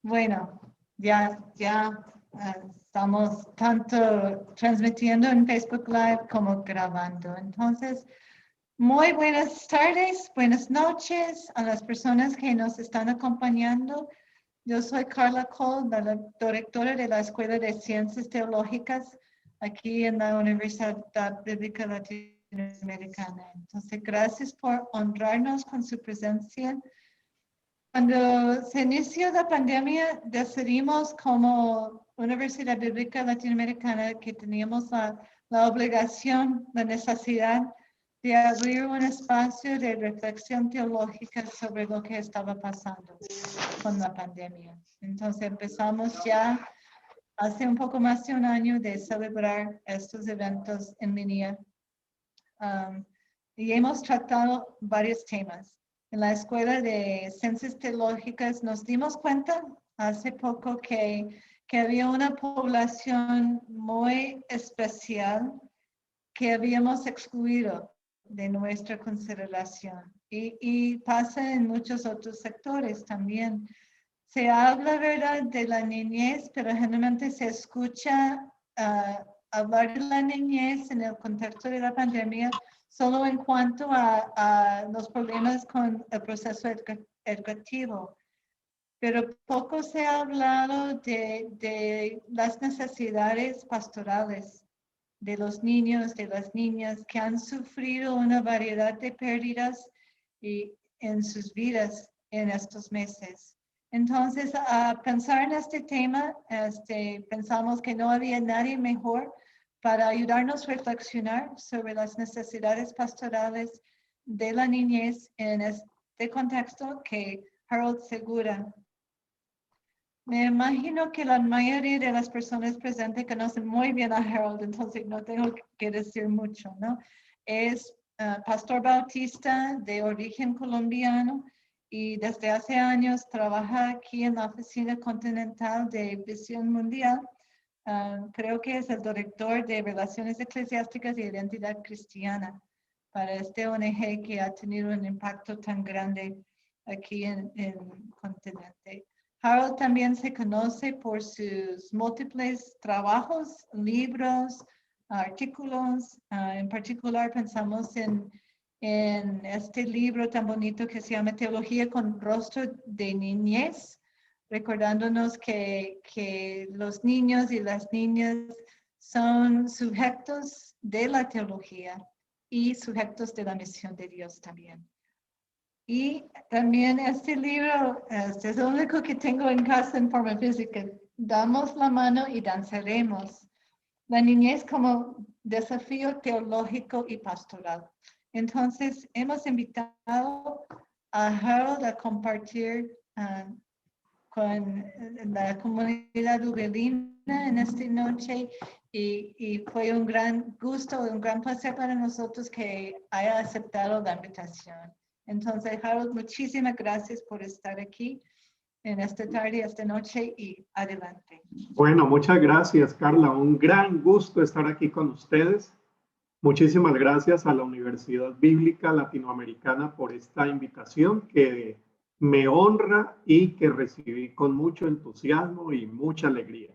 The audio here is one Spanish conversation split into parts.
Bueno, ya estamos tanto transmitiendo en Facebook Live como grabando. Entonces, muy buenas tardes, buenas noches a las personas que nos están acompañando. Yo soy Carla Cole, la directora de la Escuela de Ciencias Teológicas aquí en la Universidad Bíblica Latinoamericana. Entonces, gracias por honrarnos con su presencia. Cuando se inició la pandemia, decidimos como Universidad Bíblica Latinoamericana que teníamos la obligación, la necesidad de abrir un espacio de reflexión teológica sobre lo que estaba pasando con la pandemia. Entonces empezamos ya hace un poco más de un año de celebrar estos eventos en línea. Y hemos tratado varios temas. En la Escuela de Ciencias Teológicas nos dimos cuenta hace poco que había una población muy especial que habíamos excluido de nuestra consideración. Y pasa en muchos otros sectores también. Se habla, ¿verdad?, de la niñez, pero generalmente se escucha hablar de la niñez en el contexto de la pandemia solo en cuanto a los problemas con el proceso educativo. Pero poco se ha hablado de las necesidades pastorales de los niños, de las niñas que han sufrido una variedad de pérdidas en sus vidas en estos meses. Entonces, a pensar en este tema, pensamos que no había nadie mejor para ayudarnos a reflexionar sobre las necesidades pastorales de la niñez en este contexto que Harold Segura. Me imagino que la mayoría de las personas presentes conocen muy bien a Harold, entonces no tengo que decir mucho, ¿no? Es pastor bautista de origen colombiano y desde hace años trabaja aquí en la Oficina Continental de Visión Mundial. Creo que es el director de Relaciones Eclesiásticas y Identidad Cristiana para este ONG que ha tenido un impacto tan grande aquí en el continente. Harold también se conoce por sus múltiples trabajos, libros, artículos. En particular pensamos en este libro tan bonito que se llama Teología con Rostro de Niñez, recordándonos que los niños y las niñas son sujetos de la teología y sujetos de la misión de Dios también. Y también este libro, es el único que tengo en casa en forma física, Damos la mano y danzaremos. La niñez como desafío teológico y pastoral. Entonces, hemos invitado a Harold a compartir con la comunidad ubelina en esta noche y fue un gran gusto, un gran placer para nosotros que haya aceptado la invitación. Entonces, Harold, muchísimas gracias por estar aquí en esta tarde, esta noche y adelante. Bueno, muchas gracias, Carla. Un gran gusto estar aquí con ustedes. Muchísimas gracias a la Universidad Bíblica Latinoamericana por esta invitación que me honra y que recibí con mucho entusiasmo y mucha alegría.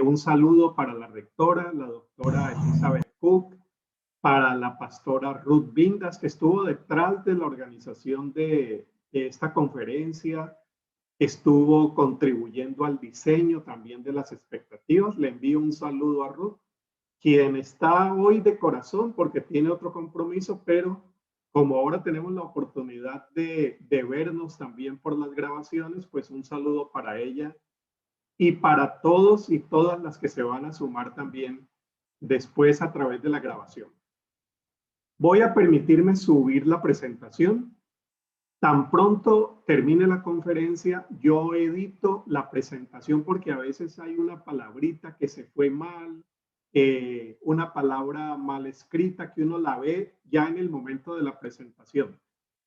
Un saludo para la rectora, la doctora Elizabeth Cook, para la pastora Ruth Vindas, que estuvo detrás de la organización de esta conferencia, estuvo contribuyendo al diseño también de las expectativas. Le envío un saludo a Ruth, quien está hoy de corazón porque tiene otro compromiso, pero como ahora tenemos la oportunidad de vernos también por las grabaciones, pues un saludo para ella y para todos y todas las que se van a sumar también después a través de la grabación. Voy a permitirme subir la presentación. Tan pronto termine la conferencia, yo edito la presentación porque a veces hay una palabrita que se fue mal, una palabra mal escrita que uno la ve ya en el momento de la presentación.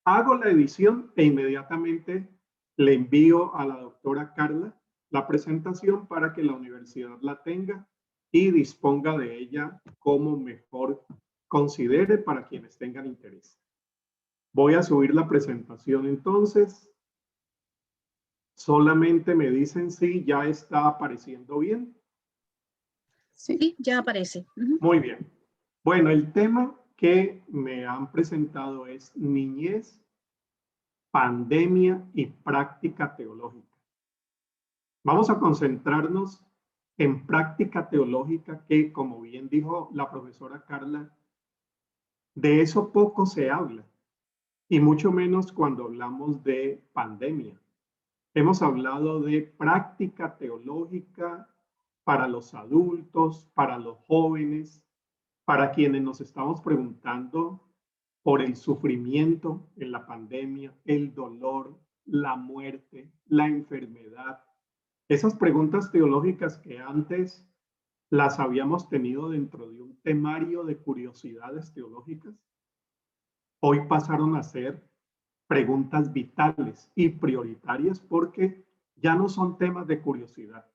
Hago la edición e inmediatamente le envío a la doctora Carla la presentación para que la universidad la tenga y disponga de ella como mejor considere para quienes tengan interés. Voy a subir la presentación entonces. Solamente me dicen si ya está apareciendo bien. Sí, ya aparece. Muy bien. Bueno, el tema que me han presentado es niñez, pandemia y práctica teológica. Vamos a concentrarnos en práctica teológica que, como bien dijo la profesora Carla, de eso poco se habla, y mucho menos cuando hablamos de pandemia. Hemos hablado de práctica teológica para los adultos, para los jóvenes, para quienes nos estamos preguntando por el sufrimiento en la pandemia, el dolor, la muerte, la enfermedad. Esas preguntas teológicas que antes las habíamos tenido dentro de un temario de curiosidades teológicas, hoy pasaron a ser preguntas vitales y prioritarias porque ya no son temas de curiosidad,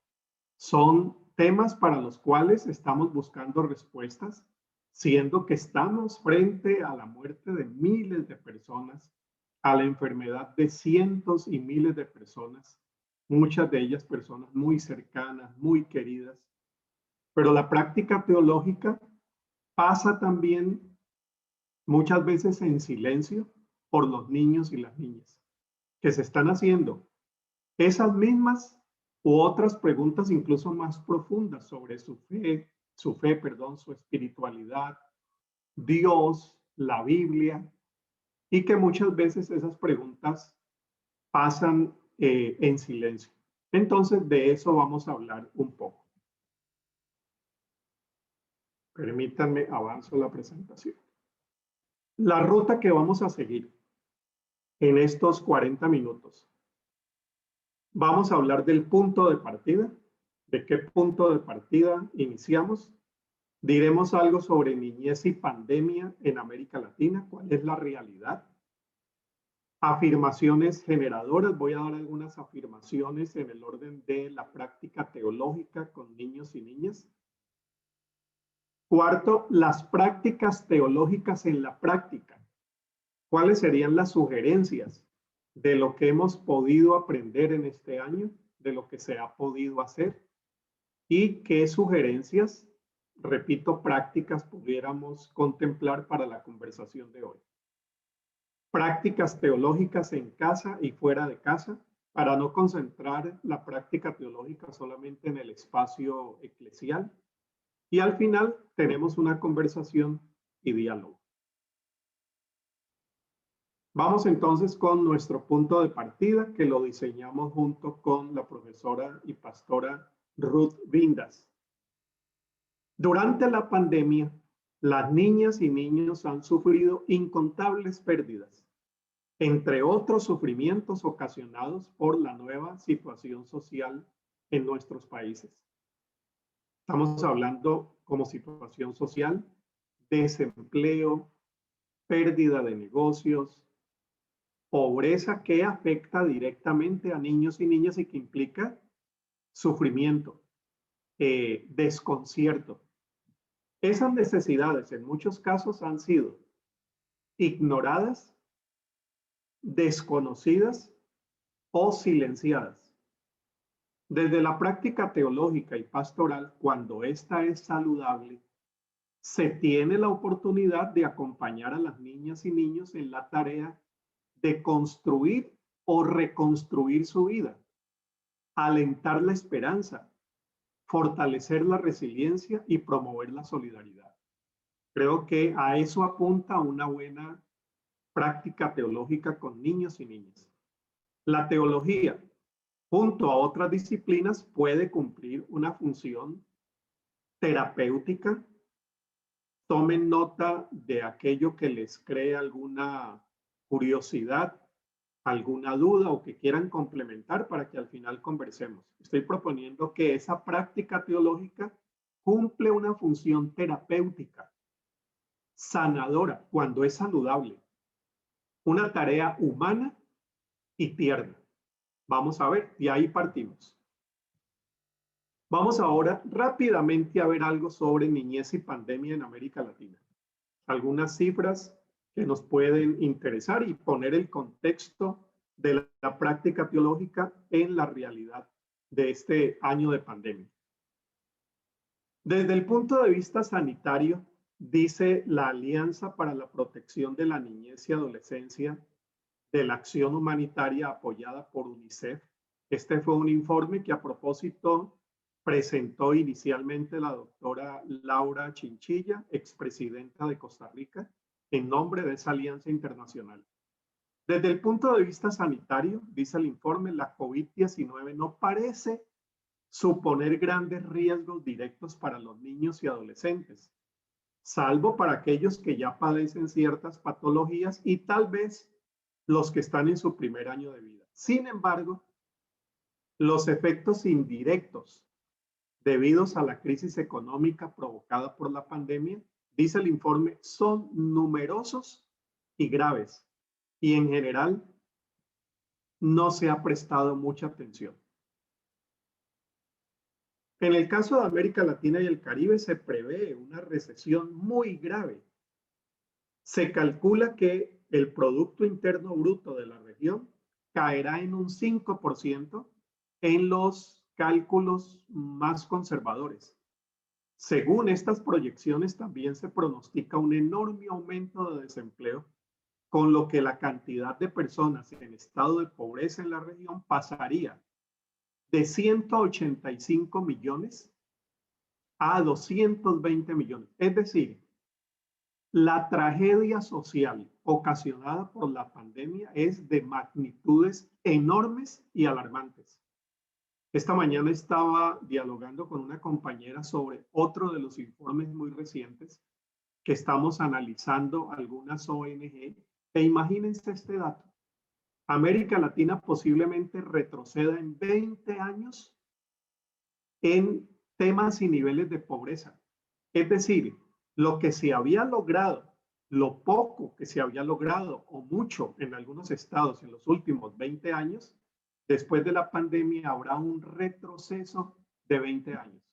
son temas para los cuales estamos buscando respuestas, siendo que estamos frente a la muerte de miles de personas, a la enfermedad de cientos y miles de personas, muchas de ellas personas muy cercanas, muy queridas. Pero la práctica teológica pasa también muchas veces en silencio por los niños y las niñas, que se están haciendo esas mismas u otras preguntas incluso más profundas sobre su fe, su espiritualidad, Dios, la Biblia, y que muchas veces esas preguntas pasan en silencio. Entonces, de eso vamos a hablar un poco. Permítanme, avanzo la presentación. La ruta que vamos a seguir en estos 40 minutos. Vamos a hablar del punto de partida, de qué punto de partida iniciamos. Diremos algo sobre niñez y pandemia en América Latina, cuál es la realidad. Afirmaciones generadoras, voy a dar algunas afirmaciones en el orden de la práctica teológica con niños y niñas. Cuarto, las prácticas teológicas en la práctica. ¿Cuáles serían las sugerencias de lo que hemos podido aprender en este año, de lo que se ha podido hacer? ¿Y qué sugerencias, repito, prácticas pudiéramos contemplar para la conversación de hoy? Prácticas teológicas en casa y fuera de casa, para no concentrar la práctica teológica solamente en el espacio eclesial. Y al final tenemos una conversación y diálogo. Vamos entonces con nuestro punto de partida, que lo diseñamos junto con la profesora y pastora Ruth Vindas. Durante la pandemia, las niñas y niños han sufrido incontables pérdidas, entre otros sufrimientos ocasionados por la nueva situación social en nuestros países. Estamos hablando como situación social, desempleo, pérdida de negocios, pobreza que afecta directamente a niños y niñas y que implica sufrimiento, desconcierto. Esas necesidades en muchos casos han sido ignoradas, desconocidas o silenciadas. Desde la práctica teológica y pastoral, cuando ésta es saludable, se tiene la oportunidad de acompañar a las niñas y niños en la tarea de construir o reconstruir su vida, alentar la esperanza, fortalecer la resiliencia y promover la solidaridad. Creo que a eso apunta una buena práctica teológica con niños y niñas. La teología, junto a otras disciplinas, puede cumplir una función terapéutica. Tomen nota de aquello que les cree alguna curiosidad, alguna duda o que quieran complementar para que al final conversemos. Estoy proponiendo que esa práctica teológica cumple una función terapéutica, sanadora, cuando es saludable, una tarea humana y tierna. Vamos a ver, y ahí partimos. Vamos ahora rápidamente a ver algo sobre niñez y pandemia en América Latina. Algunas cifras que nos pueden interesar y poner el contexto de la práctica teológica en la realidad de este año de pandemia. Desde el punto de vista sanitario, dice la Alianza para la Protección de la Niñez y Adolescencia de la Acción Humanitaria apoyada por UNICEF. Este fue un informe que a propósito presentó inicialmente la doctora Laura Chinchilla, expresidenta de Costa Rica, en nombre de esa alianza internacional. Desde el punto de vista sanitario, dice el informe, la COVID-19 no parece suponer grandes riesgos directos para los niños y adolescentes, salvo para aquellos que ya padecen ciertas patologías y tal vez los que están en su primer año de vida. Sin embargo, los efectos indirectos debidos a la crisis económica provocada por la pandemia, dice el informe, son numerosos y graves y en general no se ha prestado mucha atención. En el caso de América Latina y el Caribe se prevé una recesión muy grave. Se calcula que el Producto Interno Bruto de la región caerá en un 5% en los cálculos más conservadores. Según estas proyecciones, también se pronostica un enorme aumento de desempleo, con lo que la cantidad de personas en estado de pobreza en la región pasaría de 185 millones a 220 millones. Es decir, la tragedia social ocasionada por la pandemia es de magnitudes enormes y alarmantes. Esta mañana estaba dialogando con una compañera sobre otro de los informes muy recientes que estamos analizando algunas ONG. E imagínense este dato. América Latina posiblemente retroceda en 20 años en temas y niveles de pobreza. Es decir, lo que se había logrado, lo poco que se había logrado o mucho en algunos estados en los últimos 20 años, después de la pandemia habrá un retroceso de 20 años.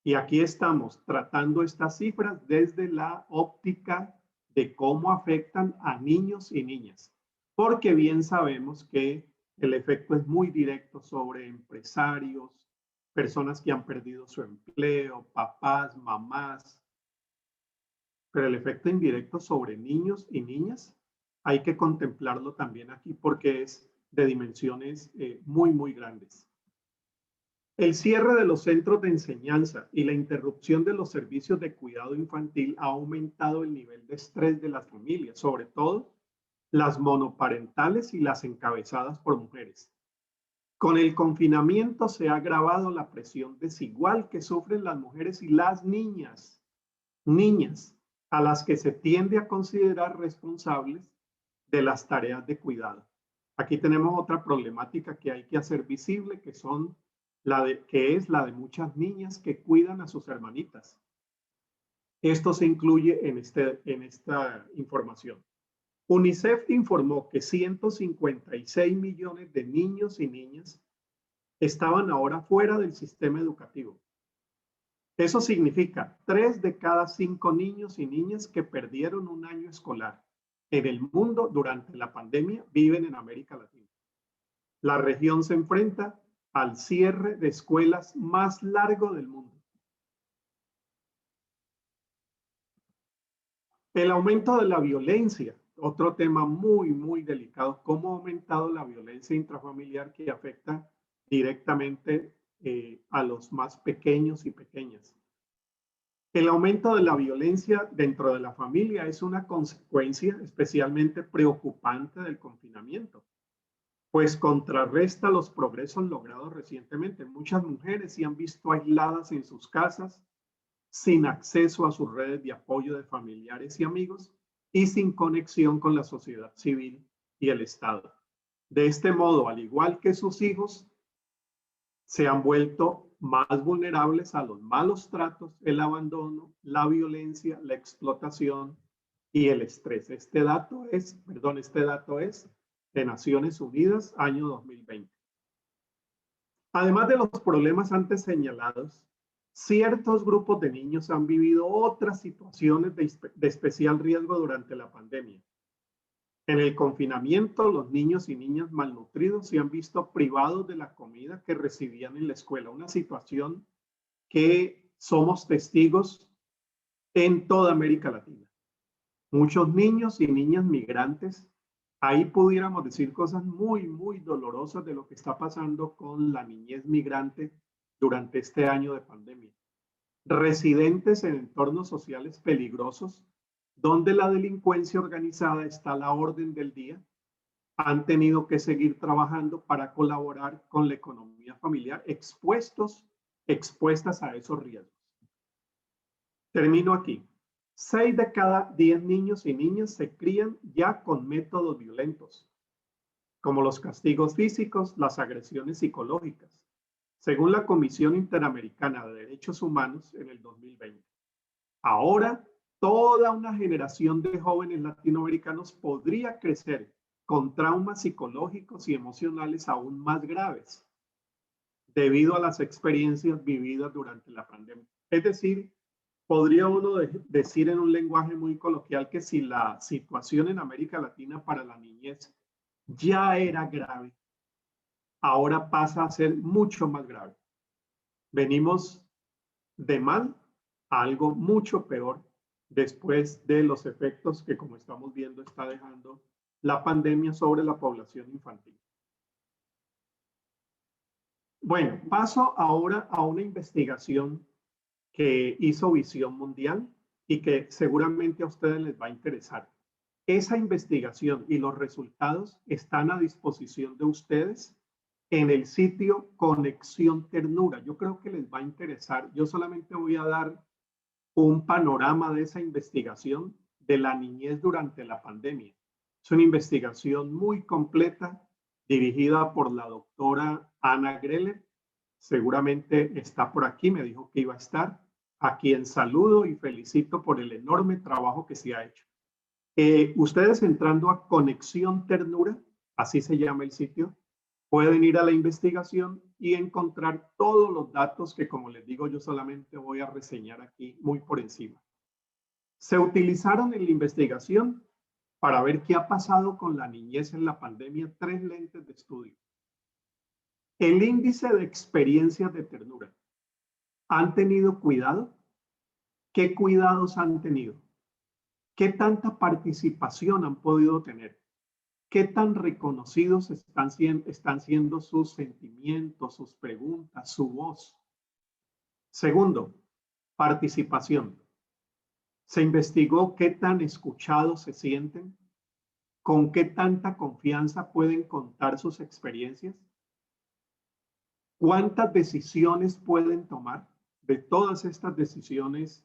Y aquí estamos tratando estas cifras desde la óptica de cómo afectan a niños y niñas, porque bien sabemos que el efecto es muy directo sobre empresarios, personas que han perdido su empleo, papás, mamás, pero el efecto indirecto sobre niños y niñas hay que contemplarlo también aquí porque es de dimensiones muy, muy grandes. El cierre de los centros de enseñanza y la interrupción de los servicios de cuidado infantil ha aumentado el nivel de estrés de las familias, sobre todo las monoparentales y las encabezadas por mujeres. Con el confinamiento se ha agravado la presión desigual que sufren las mujeres y las niñas, a las que se tiende a considerar responsables de las tareas de cuidado. Aquí tenemos otra problemática que hay que hacer visible, que es la de muchas niñas que cuidan a sus hermanitas. Esto se incluye en esta información. UNICEF informó que 156 millones de niños y niñas estaban ahora fuera del sistema educativo. Eso significa 3 de cada 5 niños y niñas que perdieron un año escolar en el mundo durante la pandemia viven en América Latina. La región se enfrenta al cierre de escuelas más largo del mundo. El aumento de la violencia, otro tema muy, muy delicado. ¿Cómo ha aumentado la violencia intrafamiliar que afecta directamente a los más pequeños y pequeñas? El aumento de la violencia dentro de la familia es una consecuencia especialmente preocupante del confinamiento, pues contrarresta los progresos logrados recientemente. Muchas mujeres se han visto aisladas en sus casas, sin acceso a sus redes de apoyo de familiares y amigos y sin conexión con la sociedad civil y el Estado. De este modo, al igual que sus hijos, se han vuelto más vulnerables a los malos tratos, el abandono, la violencia, la explotación y el estrés. Este dato es de Naciones Unidas, año 2020. Además de los problemas antes señalados, ciertos grupos de niños han vivido otras situaciones de especial riesgo durante la pandemia. En el confinamiento, los niños y niñas malnutridos se han visto privados de la comida que recibían en la escuela, una situación que somos testigos en toda América Latina. Muchos niños y niñas migrantes, ahí pudiéramos decir cosas muy, muy dolorosas de lo que está pasando con la niñez migrante durante este año de pandemia. Residentes en entornos sociales peligrosos, donde la delincuencia organizada está a la orden del día, han tenido que seguir trabajando para colaborar con la economía familiar, expuestas a esos riesgos. Termino aquí. 6 de cada 10 niños y niñas se crían ya con métodos violentos, como los castigos físicos, las agresiones psicológicas, según la Comisión Interamericana de Derechos Humanos en el 2020. Ahora, toda una generación de jóvenes latinoamericanos podría crecer con traumas psicológicos y emocionales aún más graves, debido a las experiencias vividas durante la pandemia. Es decir, podría uno decir en un lenguaje muy coloquial que si la situación en América Latina para la niñez ya era grave, ahora pasa a ser mucho más grave. Venimos de mal a algo mucho peor después de los efectos que, como estamos viendo, está dejando la pandemia sobre la población infantil. Bueno, paso ahora a una investigación que hizo Visión Mundial y que seguramente a ustedes les va a interesar. Esa investigación y los resultados están a disposición de ustedes en el sitio Conexión Ternura. Yo creo que les va a interesar. Yo solamente voy a dar un panorama de esa investigación de la niñez durante la pandemia. Es una investigación muy completa dirigida por la doctora Ana Greller. Seguramente está por aquí, me dijo que iba a estar, a quien saludo y felicito por el enorme trabajo que se ha hecho. Ustedes entrando a Conexión Ternura, así se llama el sitio, pueden ir a la investigación y encontrar todos los datos que, como les digo, yo solamente voy a reseñar aquí muy por encima. Se utilizaron en la investigación para ver qué ha pasado con la niñez en la pandemia 3 lentes de estudio. El índice de experiencias de ternura. ¿Han tenido cuidado? ¿Qué cuidados han tenido? ¿Qué tanta participación han podido tener? ¿Qué tan reconocidos están siendo sus sentimientos, sus preguntas, su voz? Segundo, participación. Se investigó qué tan escuchados se sienten, con qué tanta confianza pueden contar sus experiencias, cuántas decisiones pueden tomar de todas estas decisiones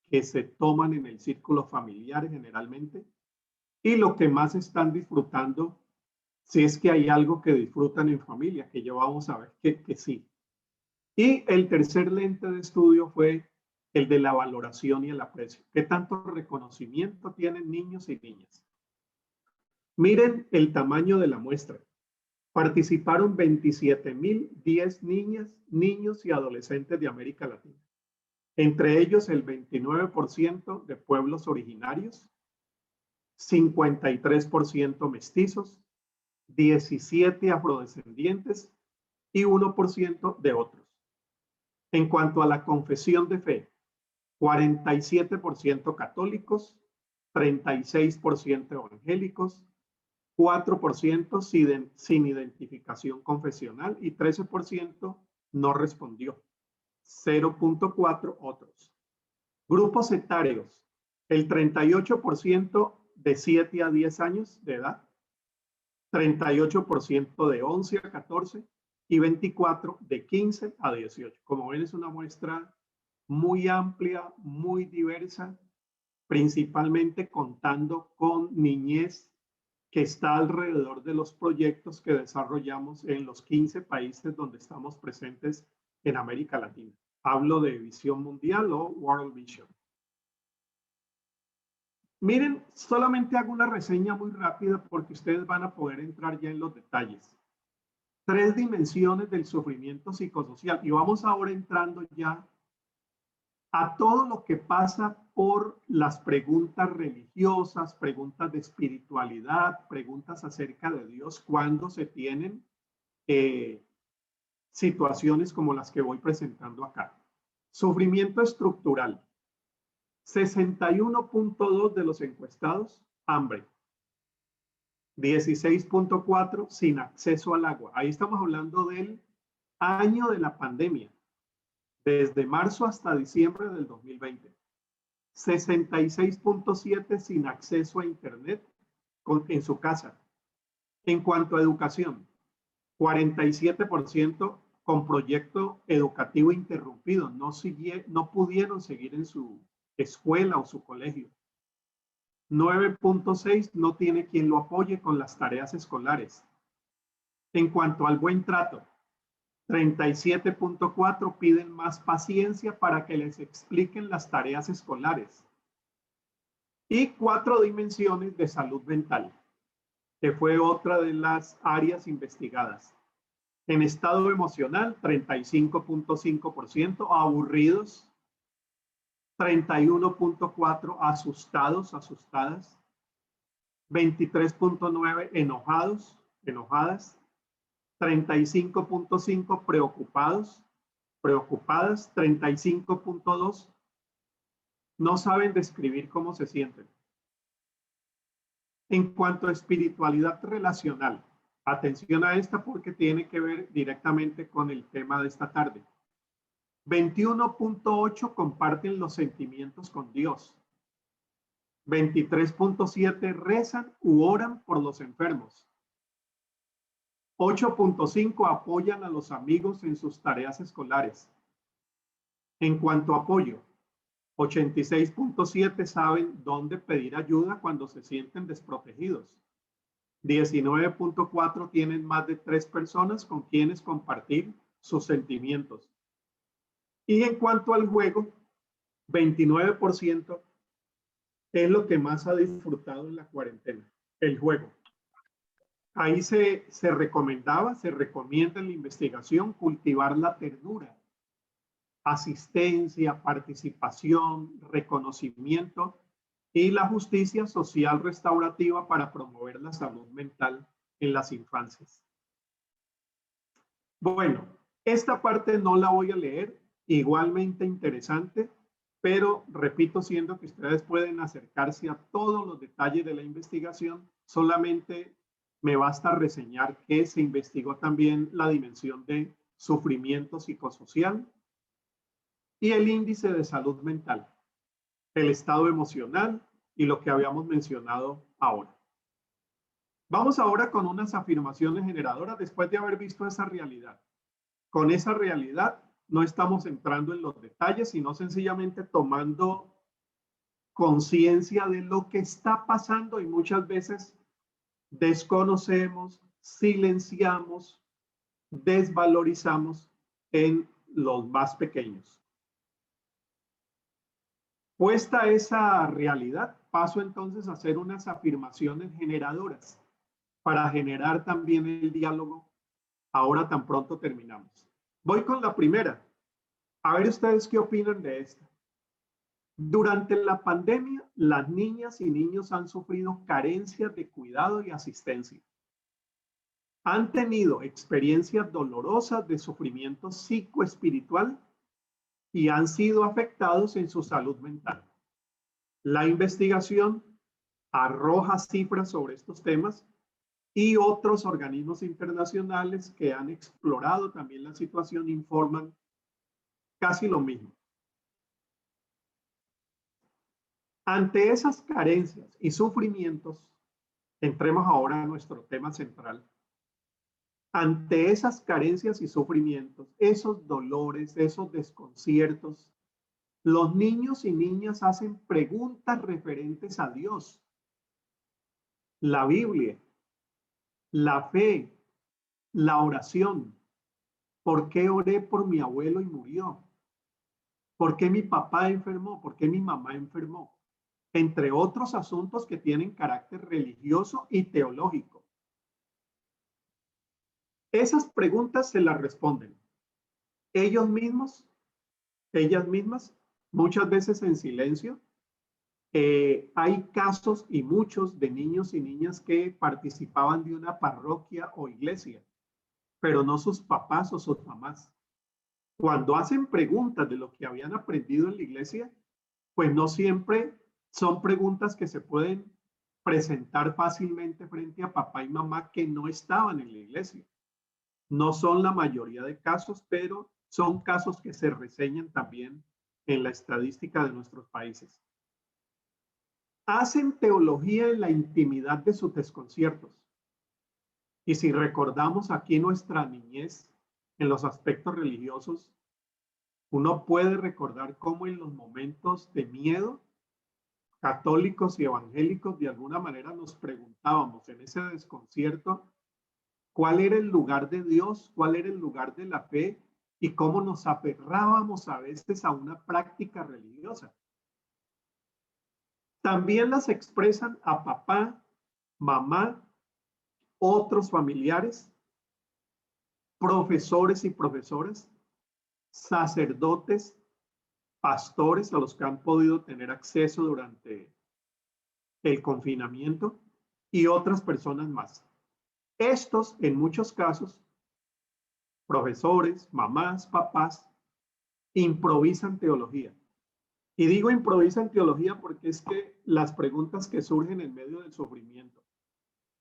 que se toman en el círculo familiar generalmente, y lo que más están disfrutando, si es que hay algo que disfrutan en familia, que ya vamos a ver que sí. Y el tercer lente de estudio fue el de la valoración y el aprecio. ¿Qué tanto reconocimiento tienen niños y niñas? Miren el tamaño de la muestra. Participaron 27,010 niñas, niños y adolescentes de América Latina. Entre ellos el 29% de pueblos originarios, 53% mestizos, 17 afrodescendientes y 1% de otros. En cuanto a la confesión de fe, 47% católicos, 36% evangélicos, 4% sin identificación confesional y 13% no respondió. 0.4 otros. Grupos etarios, el 38% de 7 a 10 años de edad, 38% de 11 a 14 y 24 de 15 a 18. Como ven, es una muestra muy amplia, muy diversa, principalmente contando con niñez que está alrededor de los proyectos que desarrollamos en los 15 países donde estamos presentes en América Latina. Hablo de Visión Mundial o World Vision. Miren, solamente hago una reseña muy rápida porque ustedes van a poder entrar ya en los detalles. 3 dimensiones del sufrimiento psicosocial. Y vamos ahora entrando ya a todo lo que pasa por las preguntas religiosas, preguntas de espiritualidad, preguntas acerca de Dios cuando se tienen situaciones como las que voy presentando acá. Sufrimiento estructural. 61.2 de los encuestados, hambre. 16.4 sin acceso al agua. Ahí estamos hablando del año de la pandemia, desde marzo hasta diciembre del 2020. 66.7 sin acceso a internet en su casa. En cuanto a educación, 47% con proyecto educativo interrumpido, no pudieron seguir en su escuela o su colegio. 9.6 no tiene quien lo apoye con las tareas escolares. En cuanto al buen trato, 37.4 piden más paciencia para que les expliquen las tareas escolares. Y 4 dimensiones de salud mental, que fue otra de las áreas investigadas. En estado emocional, 35.5%, aburridos, 31.4% asustados, asustadas, 23.9% enojados, enojadas, 35.5% preocupados, preocupadas, 35.2% no saben describir cómo se sienten. En cuanto a espiritualidad relacional, atención a esta porque tiene que ver directamente con el tema de esta tarde. 21.8 comparten los sentimientos con Dios. 23.7 rezan u oran por los enfermos. 8.5 apoyan a los amigos en sus tareas escolares. En cuanto a apoyo, 86.7 saben dónde pedir ayuda cuando se sienten desprotegidos. 19.4 tienen más de 3 personas con quienes compartir sus sentimientos. Y en cuanto al juego, 29% es lo que más ha disfrutado en la cuarentena, el juego. Ahí se recomienda en la investigación cultivar la ternura, asistencia, participación, reconocimiento y la justicia social restaurativa para promover la salud mental en las infancias. Bueno, esta parte no la voy a leer, igualmente interesante, pero repito, siendo que ustedes pueden acercarse a todos los detalles de la investigación, solamente me basta reseñar que se investigó también la dimensión de sufrimiento psicosocial y el índice de salud mental, el estado emocional y lo que habíamos mencionado ahora. Vamos ahora con unas afirmaciones generadoras después de haber visto esa realidad. Con esa realidad no estamos entrando en los detalles, sino sencillamente tomando conciencia de lo que está pasando y muchas veces desconocemos, silenciamos, desvalorizamos en los más pequeños. Puesta esa realidad, paso entonces a hacer unas afirmaciones generadoras para generar también el diálogo. Ahora tan pronto terminamos. Voy con la primera. A ver ustedes qué opinan de esta. Durante la pandemia, las niñas y niños han sufrido carencias de cuidado y asistencia. Han tenido experiencias dolorosas de sufrimiento psicoespiritual y han sido afectados en su salud mental. La investigación arroja cifras sobre estos temas y otros organismos internacionales que han explorado también la situación informan casi lo mismo. Ante esas carencias y sufrimientos, entremos ahora a nuestro tema central. Ante esas carencias y sufrimientos, esos dolores, esos desconciertos, los niños y niñas hacen preguntas referentes a Dios, la Biblia, la fe, la oración. ¿Por qué oré por mi abuelo y murió? ¿Por qué mi papá enfermó? ¿Por qué mi mamá enfermó? Entre otros asuntos que tienen carácter religioso y teológico. Esas preguntas se las responden ellos mismos, ellas mismas, muchas veces en silencio, Hay casos y muchos de niños y niñas que participaban de una parroquia o iglesia, pero no sus papás o sus mamás. Cuando hacen preguntas de lo que habían aprendido en la iglesia, pues no siempre son preguntas que se pueden presentar fácilmente frente a papá y mamá que no estaban en la iglesia. No son la mayoría de casos, pero son casos que se reseñan también en la estadística de nuestros países. Hacen teología en la intimidad de sus desconciertos. Y si recordamos aquí nuestra niñez en los aspectos religiosos, uno puede recordar cómo en los momentos de miedo, católicos y evangélicos de alguna manera nos preguntábamos en ese desconcierto cuál era el lugar de Dios, cuál era el lugar de la fe y cómo nos aferrábamos a veces a una práctica religiosa. También las expresan a papá, mamá, otros familiares, profesores y profesoras, sacerdotes, pastores a los que han podido tener acceso durante el confinamiento y otras personas más. Estos, en muchos casos, profesores, mamás, papás, improvisan teología. Y digo improvisan teología porque es que las preguntas que surgen en medio del sufrimiento,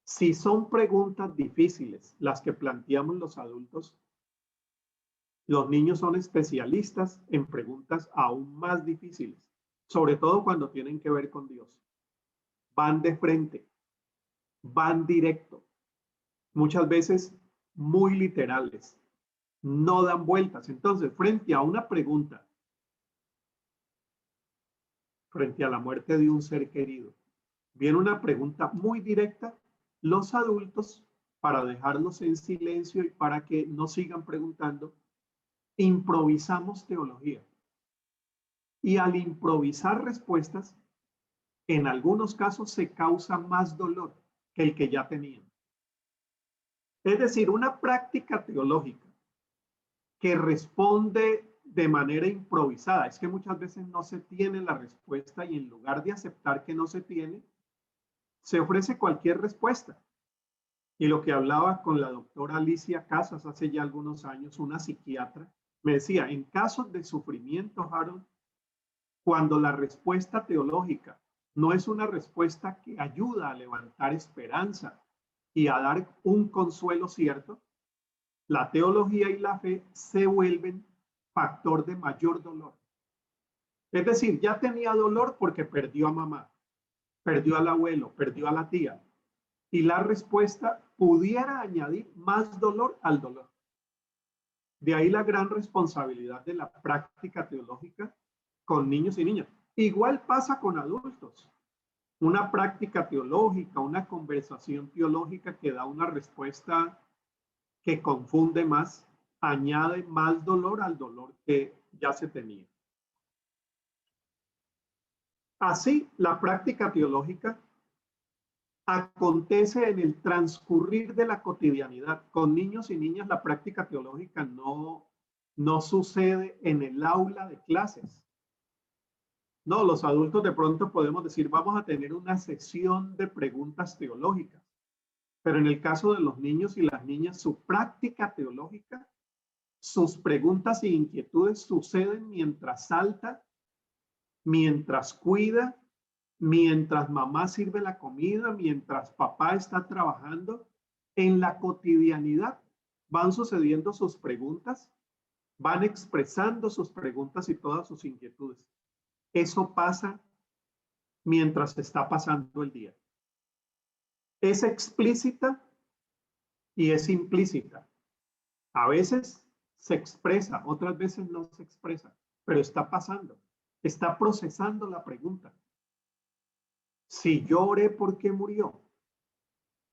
si son preguntas difíciles, las que planteamos los adultos, los niños son especialistas en preguntas aún más difíciles, sobre todo cuando tienen que ver con Dios. Van de frente, van directo, muchas veces muy literales, no dan vueltas. Entonces, frente a una pregunta, frente a la muerte de un ser querido, viene una pregunta muy directa, los adultos, para dejarlos en silencio y para que no sigan preguntando, improvisamos teología. Y al improvisar respuestas, en algunos casos se causa más dolor que el que ya tenían. Es decir, una práctica teológica que responde de manera improvisada. Es que muchas veces no se tiene la respuesta y en lugar de aceptar que no se tiene, se ofrece cualquier respuesta. Y lo que hablaba con la doctora Alicia Casas hace ya algunos años, una psiquiatra, me decía, en casos de sufrimiento, Harold, cuando la respuesta teológica no es una respuesta que ayuda a levantar esperanza y a dar un consuelo cierto, la teología y la fe se vuelven factor de mayor dolor. Es decir, ya tenía dolor porque perdió a mamá, perdió al abuelo, perdió a la tía. Y la respuesta pudiera añadir más dolor al dolor. De ahí la gran responsabilidad de la práctica teológica con niños y niñas. Igual pasa con adultos. Una práctica teológica, una conversación teológica que da una respuesta que confunde más, añade más dolor al dolor que ya se tenía. Así, la práctica teológica acontece en el transcurrir de la cotidianidad. Con niños y niñas la práctica teológica no sucede en el aula de clases. No, los adultos de pronto podemos decir, vamos a tener una sesión de preguntas teológicas. Pero en el caso de los niños y las niñas, su práctica teológica, sus preguntas e inquietudes suceden mientras salta, mientras cuida, mientras mamá sirve la comida, mientras papá está trabajando. En la cotidianidad van sucediendo sus preguntas, van expresando sus preguntas y todas sus inquietudes. Eso pasa mientras está pasando el día. Es explícita y es implícita. A veces se expresa, otras veces no se expresa, pero está pasando, está procesando la pregunta. Si yo oré, ¿por qué murió?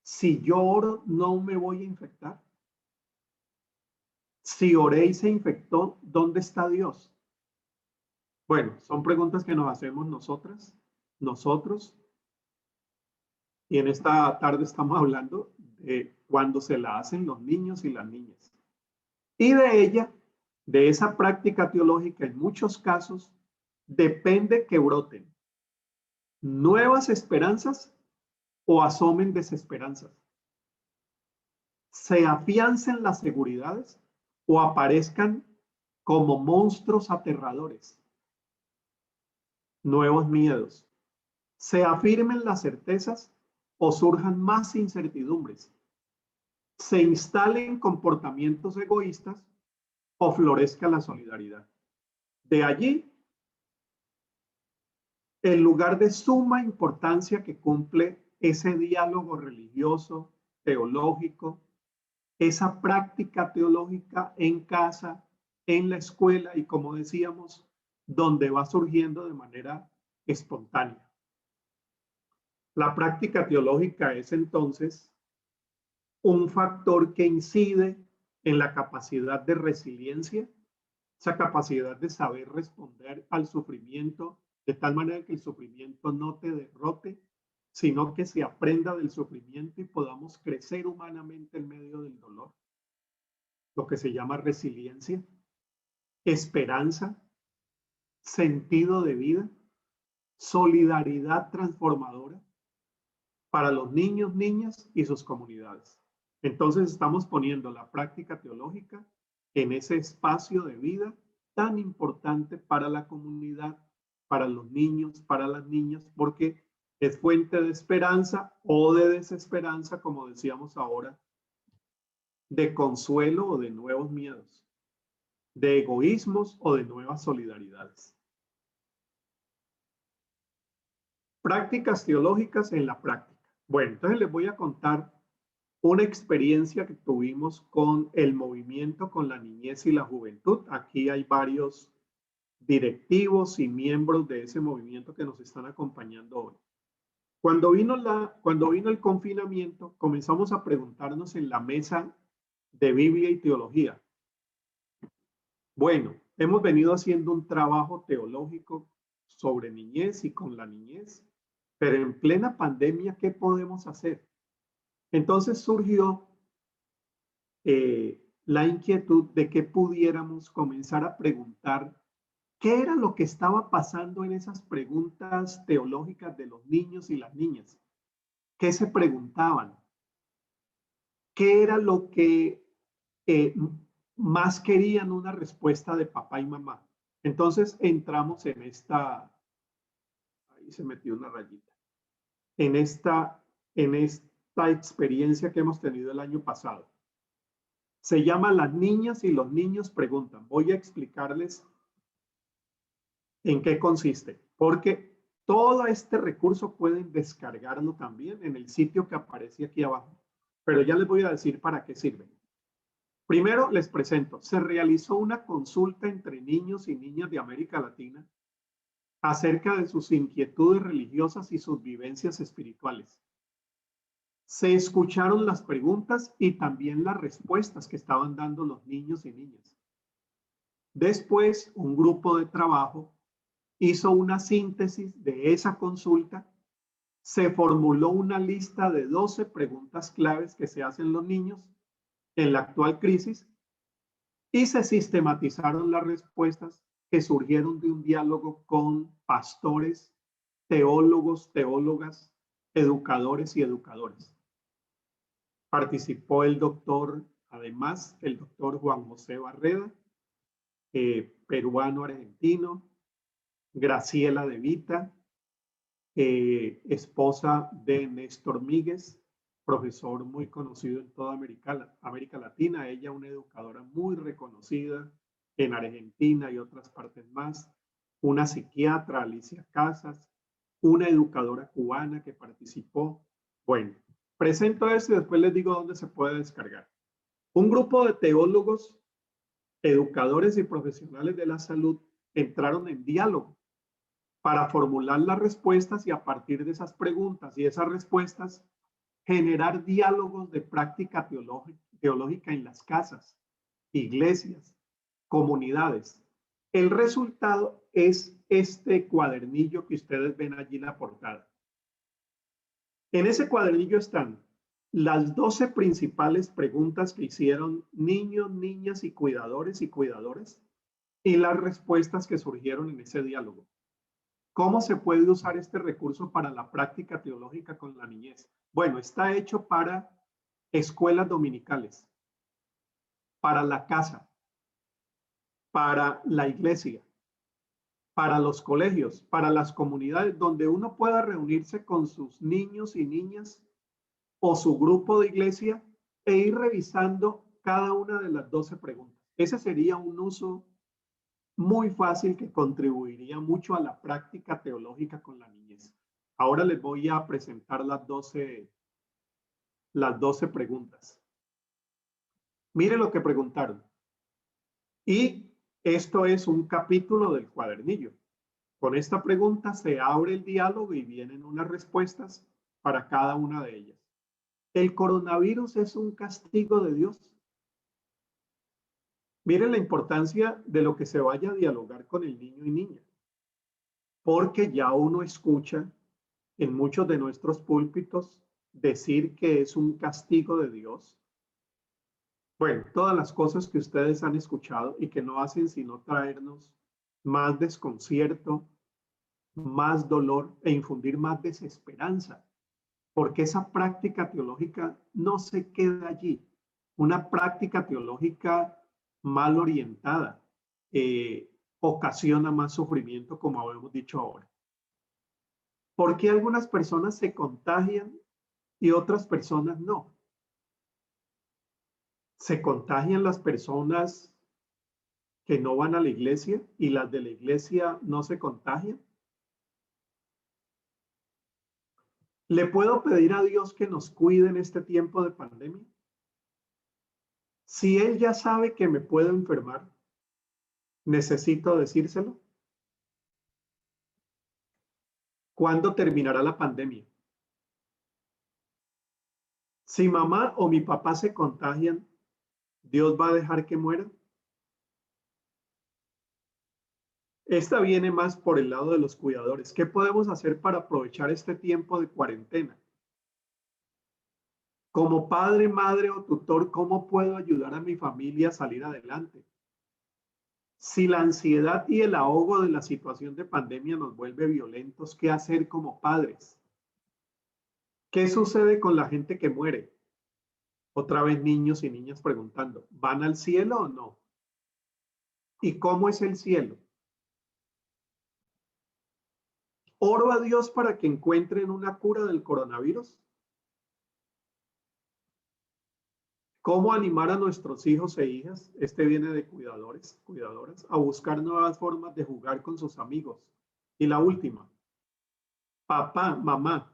Si yo oro, ¿no me voy a infectar? Si oré y se infectó, ¿dónde está Dios? Bueno, son preguntas que nos hacemos nosotras, nosotros, y en esta tarde estamos hablando de cuando se la hacen los niños y las niñas. Y de ella, de esa práctica teológica, en muchos casos, depende que broten nuevas esperanzas o asomen desesperanzas, se afiancen las seguridades o aparezcan como monstruos aterradores, nuevos miedos, se afirmen las certezas o surjan más incertidumbres, se instalen comportamientos egoístas o florezca la solidaridad. De allí, el lugar de suma importancia que cumple ese diálogo religioso, teológico, esa práctica teológica en casa, en la escuela y, como decíamos, donde va surgiendo de manera espontánea. La práctica teológica es entonces un factor que incide en la capacidad de resiliencia, esa capacidad de saber responder al sufrimiento de tal manera que el sufrimiento no te derrote, sino que se aprenda del sufrimiento y podamos crecer humanamente en medio del dolor. Lo que se llama resiliencia, esperanza, sentido de vida, solidaridad transformadora para los niños, niñas y sus comunidades. Entonces estamos poniendo la práctica teológica en ese espacio de vida tan importante para la comunidad, para los niños, para las niñas, porque es fuente de esperanza o de desesperanza, como decíamos ahora, de consuelo o de nuevos miedos, de egoísmos o de nuevas solidaridades. Prácticas teológicas en la práctica. Bueno, entonces les voy a contar una experiencia que tuvimos con el movimiento con la niñez y la juventud. Aquí hay varios directivos y miembros de ese movimiento que nos están acompañando hoy. Cuando vino el confinamiento, comenzamos a preguntarnos en la mesa de Biblia y teología. Bueno, hemos venido haciendo un trabajo teológico sobre niñez y con la niñez, pero en plena pandemia, ¿qué podemos hacer? Entonces surgió la inquietud de que pudiéramos comenzar a preguntar qué era lo que estaba pasando en esas preguntas teológicas de los niños y las niñas. ¿Qué se preguntaban? ¿Qué era lo que más querían una respuesta de papá y mamá? Entonces entramos en esta, ahí se metió una rayita, en esta experiencia que hemos tenido el año pasado. Se llama Las niñas y los niños preguntan. Voy a explicarles en qué consiste, porque todo este recurso pueden descargarlo también en el sitio que aparece aquí abajo, pero ya les voy a decir para qué sirve. Primero les presento, se realizó una consulta entre niños y niñas de América Latina acerca de sus inquietudes religiosas y sus vivencias espirituales. Se escucharon las preguntas y también las respuestas que estaban dando los niños y niñas. Después, un grupo de trabajo hizo una síntesis de esa consulta. Se formuló una lista de 12 preguntas claves que se hacen los niños en la actual crisis y se sistematizaron las respuestas que surgieron de un diálogo con pastores, teólogos, teólogas, educadores y educadores. Participó el doctor Juan José Barreda, peruano-argentino, Graciela De Vita, esposa de Néstor Míguez, profesor muy conocido en toda América Latina, ella una educadora muy reconocida en Argentina y otras partes más, una psiquiatra, Alicia Casas, una educadora cubana que participó. Bueno, presento esto y después les digo dónde se puede descargar. Un grupo de teólogos, educadores y profesionales de la salud entraron en diálogo para formular las respuestas y a partir de esas preguntas y esas respuestas generar diálogos de práctica teológica en las casas, iglesias, comunidades. El resultado es este cuadernillo que ustedes ven allí en la portada. En ese cuadernillo están las 12 principales preguntas que hicieron niños, niñas y cuidadores y las respuestas que surgieron en ese diálogo. ¿Cómo se puede usar este recurso para la práctica teológica con la niñez? Bueno, está hecho para escuelas dominicales, para la casa, para la iglesia, para los colegios, para las comunidades, donde uno pueda reunirse con sus niños y niñas o su grupo de iglesia e ir revisando cada una de las 12 preguntas. Ese sería un uso muy fácil que contribuiría mucho a la práctica teológica con la niñez. Ahora les voy a presentar las 12 preguntas. Mire lo que preguntaron. Y esto es un capítulo del cuadernillo. Con esta pregunta se abre el diálogo y vienen unas respuestas para cada una de ellas. ¿El coronavirus es un castigo de Dios? Miren la importancia de lo que se vaya a dialogar con el niño y niña, porque ya uno escucha en muchos de nuestros púlpitos decir que es un castigo de Dios. Bueno, todas las cosas que ustedes han escuchado y que no hacen sino traernos más desconcierto, más dolor e infundir más desesperanza, porque esa práctica teológica no se queda allí. Una práctica teológica mal orientada ocasiona más sufrimiento, como habíamos dicho ahora. ¿Por qué algunas personas se contagian y otras personas no? ¿Se contagian las personas que no van a la iglesia y las de la iglesia no se contagian? ¿Le puedo pedir a Dios que nos cuide en este tiempo de pandemia? Si Él ya sabe que me puedo enfermar, ¿necesito decírselo? ¿Cuándo terminará la pandemia? Si mamá o mi papá se contagian, ¿Dios va a dejar que mueran? Esta viene más por el lado de los cuidadores. ¿Qué podemos hacer para aprovechar este tiempo de cuarentena? Como padre, madre o tutor, ¿cómo puedo ayudar a mi familia a salir adelante? Si la ansiedad y el ahogo de la situación de pandemia nos vuelve violentos, ¿qué hacer como padres? ¿Qué sucede con la gente que muere? Otra vez niños y niñas preguntando, ¿van al cielo o no? ¿Y cómo es el cielo? ¿Oro a Dios para que encuentren una cura del coronavirus? ¿Cómo animar a nuestros hijos e hijas? Este viene de cuidadores, cuidadoras, a buscar nuevas formas de jugar con sus amigos. Y la última, papá, mamá,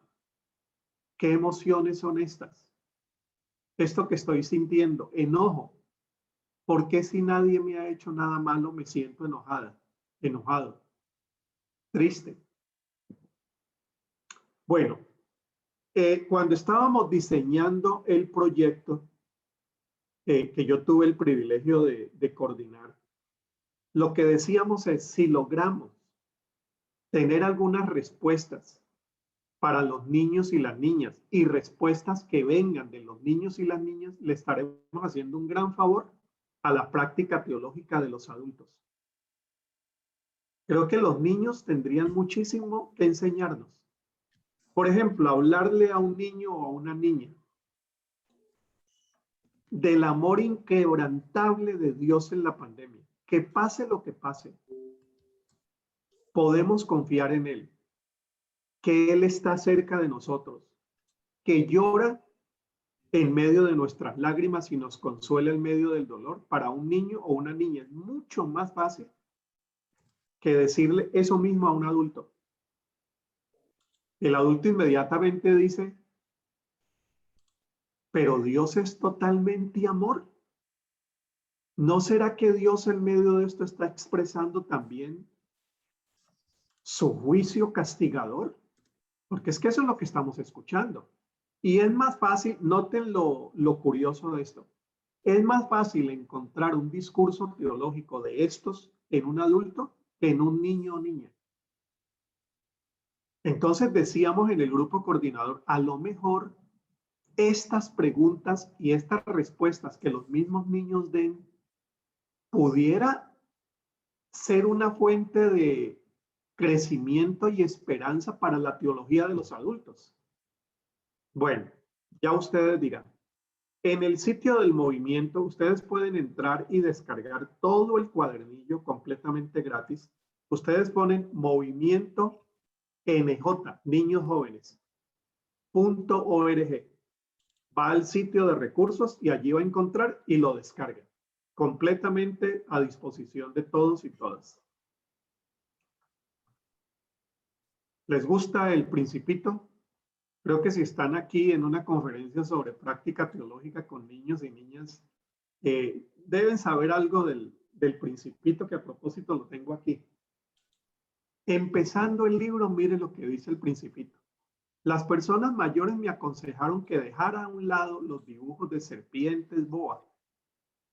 ¿qué emociones son estas? Esto que estoy sintiendo, enojo. ¿Por qué si nadie me ha hecho nada malo me siento enojada, enojado, triste? Bueno, cuando estábamos diseñando el proyecto que yo tuve el privilegio de coordinar, lo que decíamos es, si logramos tener algunas respuestas para los niños y las niñas y respuestas que vengan de los niños y las niñas, le estaremos haciendo un gran favor a la práctica teológica de los adultos. Creo que los niños tendrían muchísimo que enseñarnos. Por ejemplo, hablarle a un niño o a una niña del amor inquebrantable de Dios en la pandemia. Que pase lo que pase, podemos confiar en Él, que Él está cerca de nosotros, que llora en medio de nuestras lágrimas y nos consuela en medio del dolor. Para un niño o una niña es mucho más fácil que decirle eso mismo a un adulto. El adulto inmediatamente dice, pero Dios es totalmente amor. ¿No será que Dios en medio de esto está expresando también su juicio castigador? Porque es que eso es lo que estamos escuchando. Y es más fácil, noten lo curioso de esto, es más fácil encontrar un discurso teológico de estos en un adulto que en un niño o niña. Entonces decíamos en el grupo coordinador, a lo mejor estas preguntas y estas respuestas que los mismos niños den pudiera ser una fuente crecimiento y esperanza para la teología de los adultos. Bueno, ya ustedes dirán. En el sitio del movimiento, ustedes pueden entrar y descargar todo el cuadernillo completamente gratis. Ustedes ponen movimiento NJ, niños jóvenes, .org. Va al sitio de recursos y allí va a encontrar y lo descarga. Completamente a disposición de todos y todas. ¿Les gusta el Principito? Creo que si están aquí en una conferencia sobre práctica teológica con niños y niñas, deben saber algo del Principito, que a propósito lo tengo aquí. Empezando el libro, mire lo que dice el Principito. Las personas mayores me aconsejaron que dejara a un lado los dibujos de serpientes boas,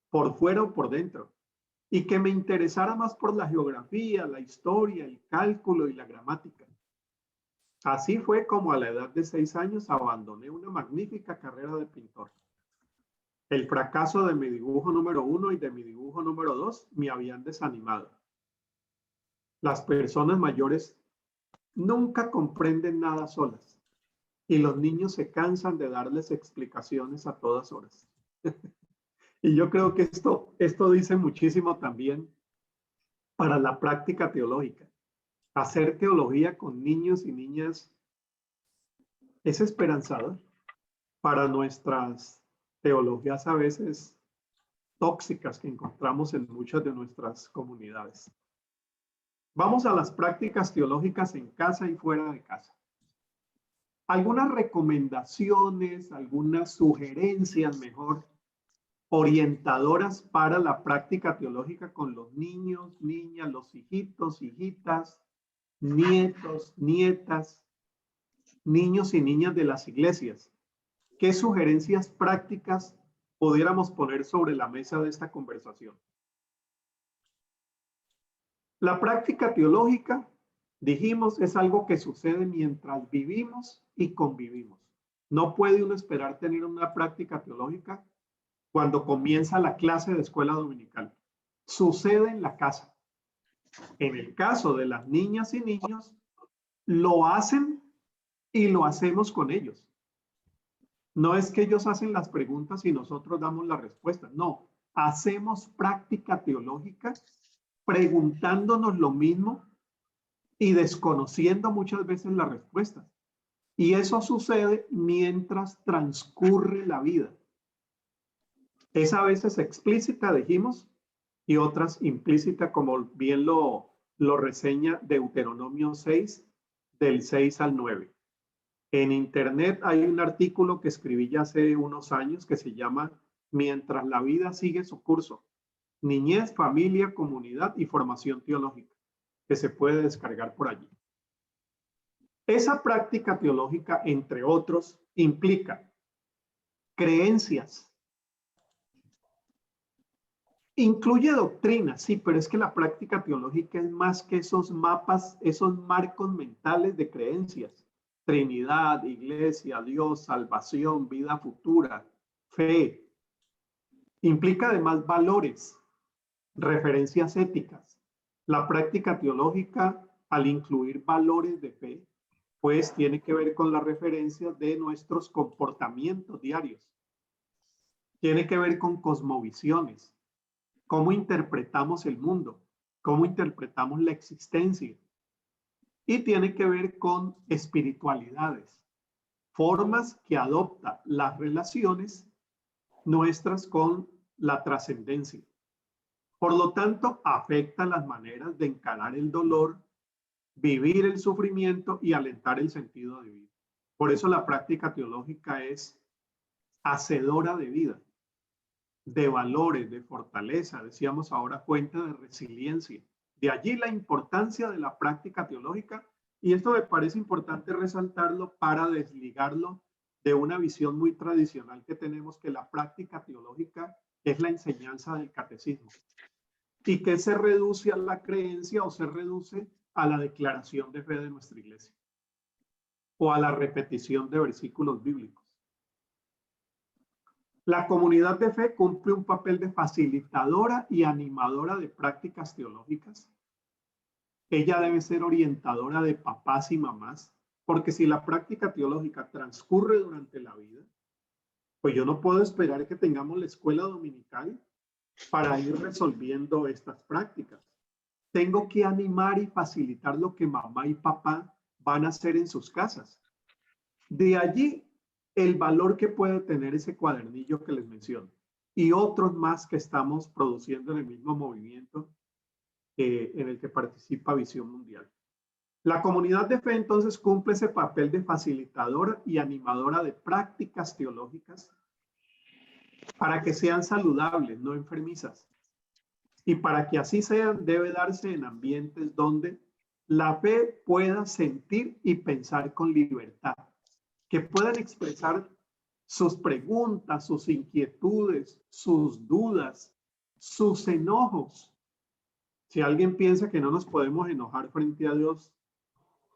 por fuera o por dentro, y que me interesara más por la geografía, la historia, el cálculo y la gramática. Así fue como a la edad de 6 años abandoné una magnífica carrera de pintor. El fracaso de mi dibujo número 1 y de mi dibujo número 2 me habían desanimado. Las personas mayores nunca comprenden nada solas y los niños se cansan de darles explicaciones a todas horas. Y yo creo que esto dice muchísimo también para la práctica teológica. Hacer teología con niños y niñas es esperanzador para nuestras teologías a veces tóxicas que encontramos en muchas de nuestras comunidades. Vamos a las prácticas teológicas en casa y fuera de casa. Algunas recomendaciones, algunas sugerencias mejor orientadoras para la práctica teológica con los niños, niñas, los hijitos, hijitas, nietos, nietas, niños y niñas de las iglesias. ¿Qué sugerencias prácticas pudiéramos poner sobre la mesa de esta conversación? La práctica teológica, dijimos, es algo que sucede mientras vivimos y convivimos. No puede uno esperar tener una práctica teológica cuando comienza la clase de escuela dominical. Sucede en la casa. En el caso de las niñas y niños, lo hacen y lo hacemos con ellos. No es que ellos hacen las preguntas y nosotros damos las respuestas. No, hacemos práctica teológica preguntándonos lo mismo y desconociendo muchas veces las respuestas. Y eso sucede mientras transcurre la vida. Es a veces explícita, dijimos, y otras implícita, como bien lo reseña Deuteronomio 6, del 6 al 9. En internet hay un artículo que escribí ya hace unos años que se llama Mientras la vida sigue su curso, niñez, familia, comunidad y formación teológica, que se puede descargar por allí. Esa práctica teológica, entre otros, implica creencias. Incluye doctrina, sí, pero es que la práctica teológica es más que esos mapas, esos marcos mentales de creencias. Trinidad, iglesia, Dios, salvación, vida futura, fe. Implica además valores, referencias éticas. La práctica teológica, al incluir valores de fe, pues tiene que ver con la referencia de nuestros comportamientos diarios. Tiene que ver con cosmovisiones, cómo interpretamos el mundo, cómo interpretamos la existencia. Y tiene que ver con espiritualidades, formas que adopta las relaciones nuestras con la trascendencia. Por lo tanto, afecta las maneras de encarar el dolor, vivir el sufrimiento y alentar el sentido de vida. Por eso la práctica teológica es hacedora de vida, de valores, de fortaleza, decíamos ahora, fuente de resiliencia. De allí la importancia de la práctica teológica, y esto me parece importante resaltarlo para desligarlo de una visión muy tradicional que tenemos, que la práctica teológica es la enseñanza del catecismo y que se reduce a la creencia o se reduce a la declaración de fe de nuestra iglesia o a la repetición de versículos bíblicos. La comunidad de fe cumple un papel de facilitadora y animadora de prácticas teológicas. ella debe ser orientadora de papás y mamás, porque si la práctica teológica transcurre durante la vida, pues yo no puedo esperar que tengamos la escuela dominical para ir resolviendo estas prácticas. Tengo que animar y facilitar lo que mamá y papá van a hacer en sus casas. De allí el valor que puede tener ese cuadernillo que les menciono y otros más que estamos produciendo en el mismo movimiento en el que participa Visión Mundial. La comunidad de fe entonces cumple ese papel de facilitadora y animadora de prácticas teológicas para que sean saludables, no enfermizas. Y para que así sean, debe darse en ambientes donde la fe pueda sentir y pensar con libertad, que puedan expresar sus preguntas, sus inquietudes, sus dudas, sus enojos. Si alguien piensa que no nos podemos enojar frente a Dios,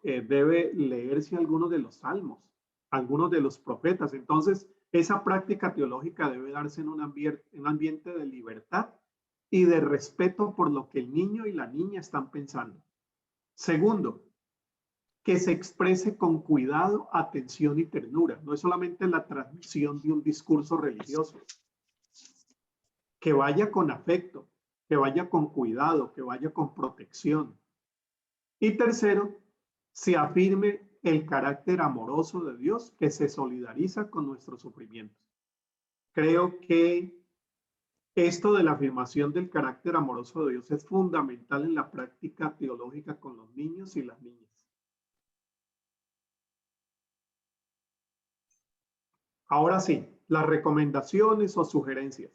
debe leerse algunos de los salmos, algunos de los profetas. Entonces, esa práctica teológica debe darse en un ambiente de libertad y de respeto por lo que el niño y la niña están pensando. Segundo, que se exprese con cuidado, atención y ternura. No es solamente la transmisión de un discurso religioso. Que vaya con afecto, que vaya con cuidado, que vaya con protección. Y tercero, se afirme el carácter amoroso de Dios que se solidariza con nuestros sufrimientos. Creo que esto de la afirmación del carácter amoroso de Dios es fundamental en la práctica teológica con los niños y las niñas. Ahora sí, las recomendaciones o sugerencias.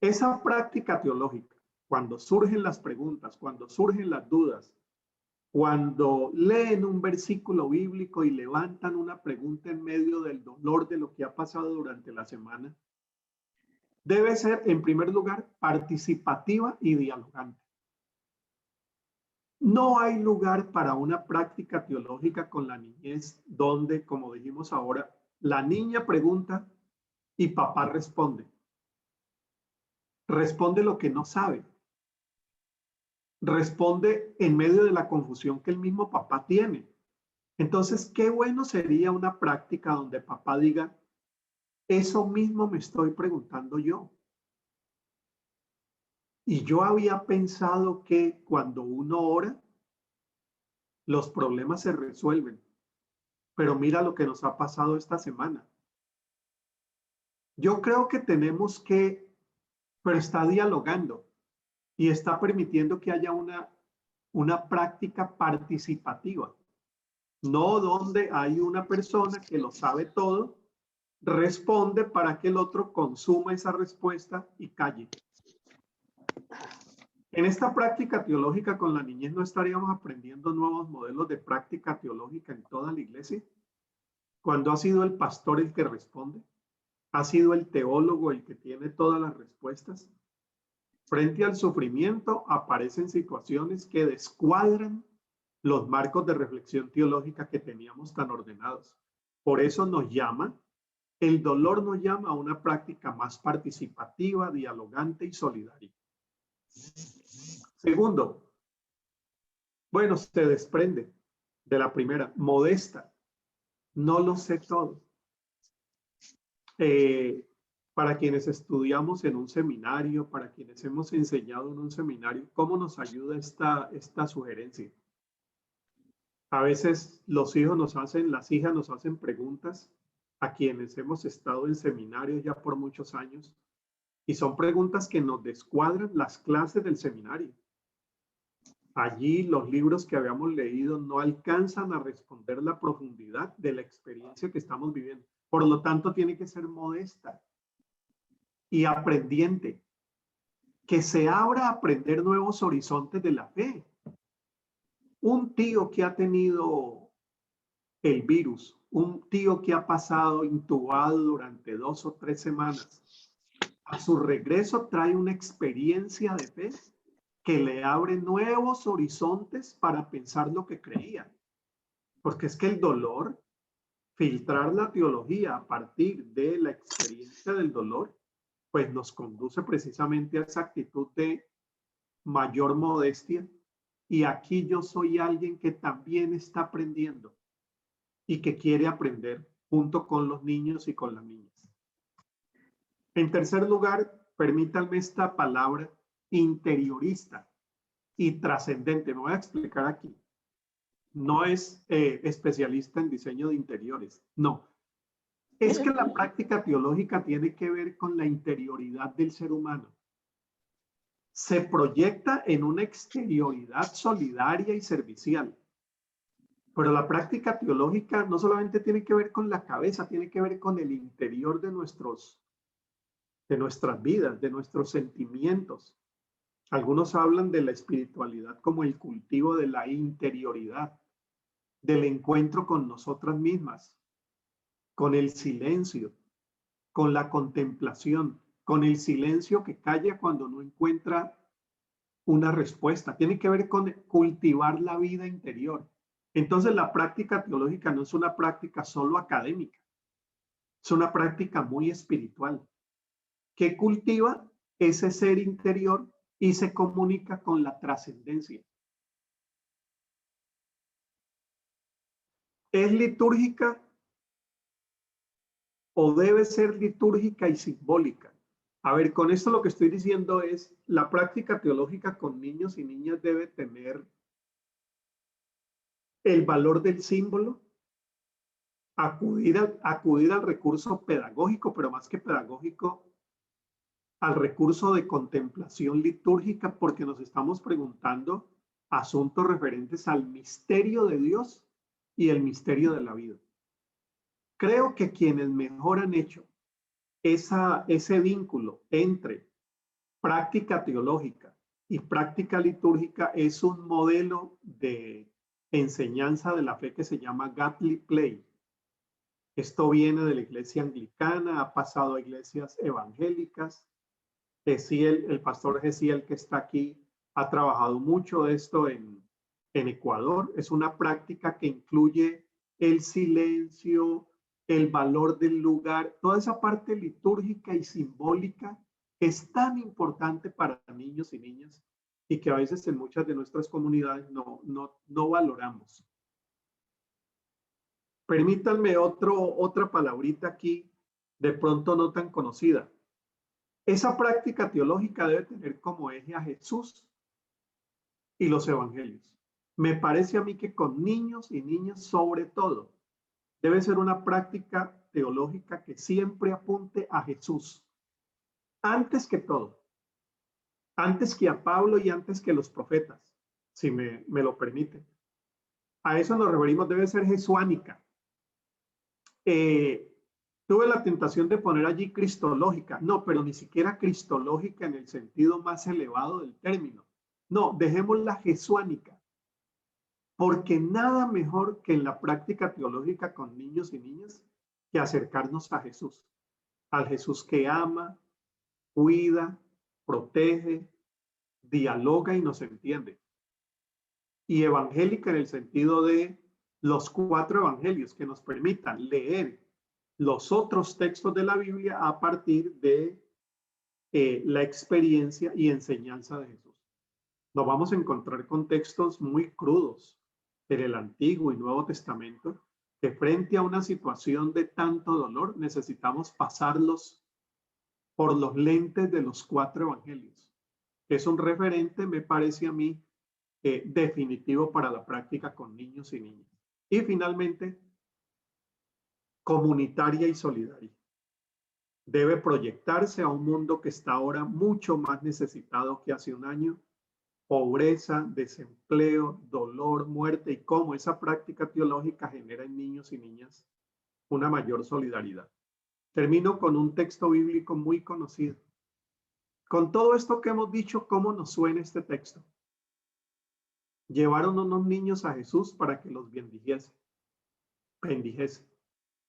Esa práctica teológica, cuando surgen las preguntas, cuando surgen las dudas, cuando leen un versículo bíblico y levantan una pregunta en medio del dolor de lo que ha pasado durante la semana, debe ser, en primer lugar, participativa y dialogante. No hay lugar para una práctica teológica con la niñez donde, como dijimos ahora, la niña pregunta y papá responde. Responde lo que no sabe. Responde en medio de la confusión que el mismo papá tiene. Entonces, qué bueno sería una práctica donde papá diga, eso mismo me estoy preguntando yo. Y yo había pensado que cuando uno ora, los problemas se resuelven. Pero mira lo que nos ha pasado esta semana. Yo creo que tenemos que, pero está dialogando y está permitiendo que haya una práctica participativa. No donde hay una persona que lo sabe todo, responde para que el otro consuma esa respuesta y calle. En esta práctica teológica con la niñez no estaríamos aprendiendo nuevos modelos de práctica teológica en toda la iglesia. Cuando ha sido el pastor el que responde, ha sido el teólogo el que tiene todas las respuestas. Frente al sufrimiento aparecen situaciones que descuadran los marcos de reflexión teológica que teníamos tan ordenados. Por eso el dolor nos llama a una práctica más participativa, dialogante y solidaria. Segundo, bueno, se desprende de la primera, modesta. No lo sé todo. Para quienes estudiamos en un seminario, para quienes hemos enseñado en un seminario, ¿cómo nos ayuda esta sugerencia? A veces las hijas nos hacen preguntas a quienes hemos estado en seminarios ya por muchos años y son preguntas que nos descuadran las clases del seminario. Allí los libros que habíamos leído no alcanzan a responder la profundidad de la experiencia que estamos viviendo. Por lo tanto, tiene que ser modesta y aprendiente, que se abra a aprender nuevos horizontes de la fe. Un tío que ha tenido el virus, un tío que ha pasado intubado durante 2 o 3 semanas, a su regreso trae una experiencia de fe que le abre nuevos horizontes para pensar lo que creía. Porque es que el dolor, filtrar la teología a partir de la experiencia del dolor, pues nos conduce precisamente a esa actitud de mayor modestia Y aquí yo soy alguien que también está aprendiendo y que quiere aprender junto con los niños y con las niñas. En tercer lugar, permítanme esta palabra interiorista y trascendente. Me voy a explicar aquí. No es especialista en diseño de interiores. No. Es que la práctica teológica tiene que ver con la interioridad del ser humano. Se proyecta en una exterioridad solidaria y servicial. Pero la práctica teológica no solamente tiene que ver con la cabeza, tiene que ver con el interior de nuestras vidas, de nuestros sentimientos. Algunos hablan de la espiritualidad como el cultivo de la interioridad, del encuentro con nosotras mismas, con el silencio, con la contemplación, con el silencio que calla cuando no encuentra una respuesta. Tiene que ver con cultivar la vida interior. Entonces la práctica teológica no es una práctica solo académica, es una práctica muy espiritual que cultiva ese ser interior y se comunica con la trascendencia. ¿Es litúrgica o debe ser litúrgica y simbólica? A ver, con esto lo que estoy diciendo es, la práctica teológica con niños y niñas debe tener el valor del símbolo, acudir al recurso pedagógico, pero más que pedagógico, al recurso de contemplación litúrgica, porque nos estamos preguntando asuntos referentes al misterio de Dios y el misterio de la vida. Creo que quienes mejor han hecho ese vínculo entre práctica teológica y práctica litúrgica es un modelo de enseñanza de la fe que se llama Gatley Play. Esto viene de la iglesia anglicana, ha pasado a iglesias evangélicas. El pastor Gesiel, que está aquí, ha trabajado mucho de esto en Ecuador. Es una práctica que incluye el silencio, el valor del lugar, toda esa parte litúrgica y simbólica que es tan importante para niños y niñas y que a veces en muchas de nuestras comunidades no valoramos. Permítanme otra palabrita aquí, de pronto no tan conocida. Esa práctica teológica debe tener como eje a Jesús y los evangelios. Me parece a mí que con niños y niñas sobre todo, debe ser una práctica teológica que siempre apunte a Jesús. Antes que todo. Antes que a Pablo y antes que los profetas, si me lo permite. A eso nos referimos, debe ser jesuánica. Tuve la tentación de poner allí cristológica. No, pero ni siquiera cristológica en el sentido más elevado del término. No, dejémosla jesuánica. Porque nada mejor que en la práctica teológica con niños y niñas que acercarnos a Jesús. Al Jesús que ama, cuida, protege, dialoga y nos entiende. Y evangélica en el sentido de los 4 evangelios que nos permitan leer los otros textos de la Biblia a partir de la experiencia y enseñanza de Jesús. Nos vamos a encontrar con textos muy crudos en el Antiguo y Nuevo Testamento que frente a una situación de tanto dolor necesitamos pasarlos por los lentes de los 4 evangelios. Es un referente, me parece a mí, definitivo para la práctica con niños y niñas. Y finalmente, comunitaria y solidaria. Debe proyectarse a un mundo que está ahora mucho más necesitado que hace un año. Pobreza, desempleo, dolor, muerte y cómo esa práctica teológica genera en niños y niñas una mayor solidaridad. Termino con un texto bíblico muy conocido. Con todo esto que hemos dicho, ¿cómo nos suena este texto? Llevaron unos niños a Jesús para que los bendijese.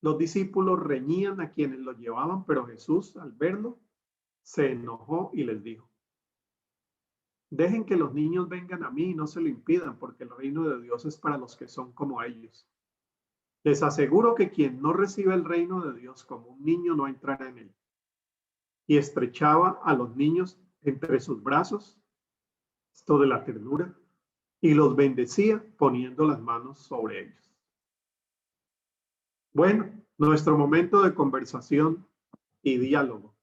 Los discípulos reñían a quienes los llevaban, pero Jesús, al verlo, se enojó y les dijo: dejen que los niños vengan a mí y no se lo impidan, porque el reino de Dios es para los que son como ellos. Les aseguro que quien no recibe el reino de Dios como un niño no entrará en él. Y estrechaba a los niños entre sus brazos, esto de la ternura, y los bendecía poniendo las manos sobre ellos. Bueno, nuestro momento de conversación y diálogo.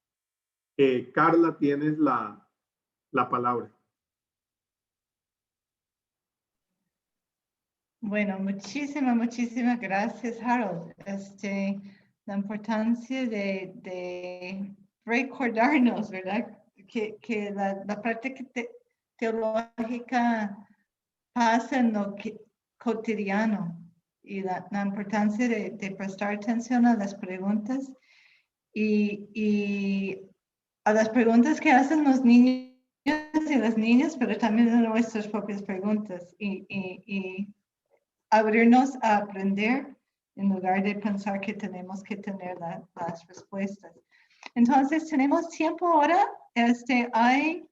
Carla, tienes la palabra. Bueno, muchísimas gracias, Harold. La importancia de recordarnos, ¿verdad? Que la práctica teológica pasa en lo cotidiano y la importancia de prestar atención a las preguntas y a las preguntas que hacen los niños y las niñas, pero también a nuestras propias preguntas y abrirnos a aprender en lugar de pensar que tenemos que tener las respuestas. Entonces, tenemos tiempo ahora. Hay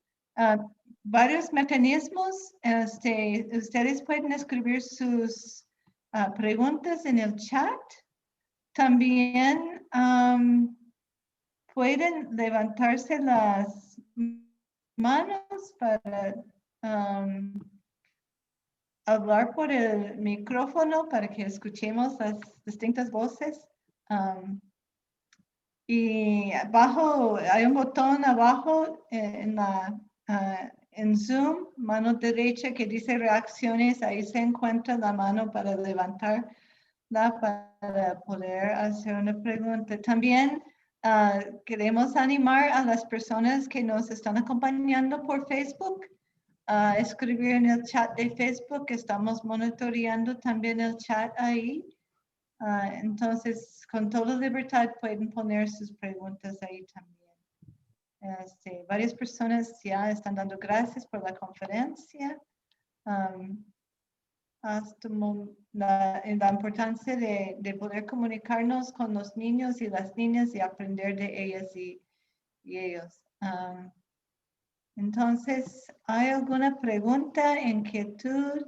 varios mecanismos. Ustedes pueden escribir sus preguntas en el chat. También pueden levantarse las manos para hablar por el micrófono para que escuchemos las distintas voces. Y abajo, hay un botón abajo en Zoom, mano derecha, que dice reacciones. Ahí se encuentra la mano para levantarla para poder hacer una pregunta. También queremos animar a las personas que nos están acompañando por Facebook a escribir en el chat de Facebook. Estamos monitoreando también el chat ahí. Entonces, con toda libertad pueden poner sus preguntas ahí también. Varias personas ya están dando gracias por la conferencia. Hasta la importancia de poder comunicarnos con los niños y las niñas y aprender de ellas y ellos. Entonces, ¿hay alguna pregunta, inquietud?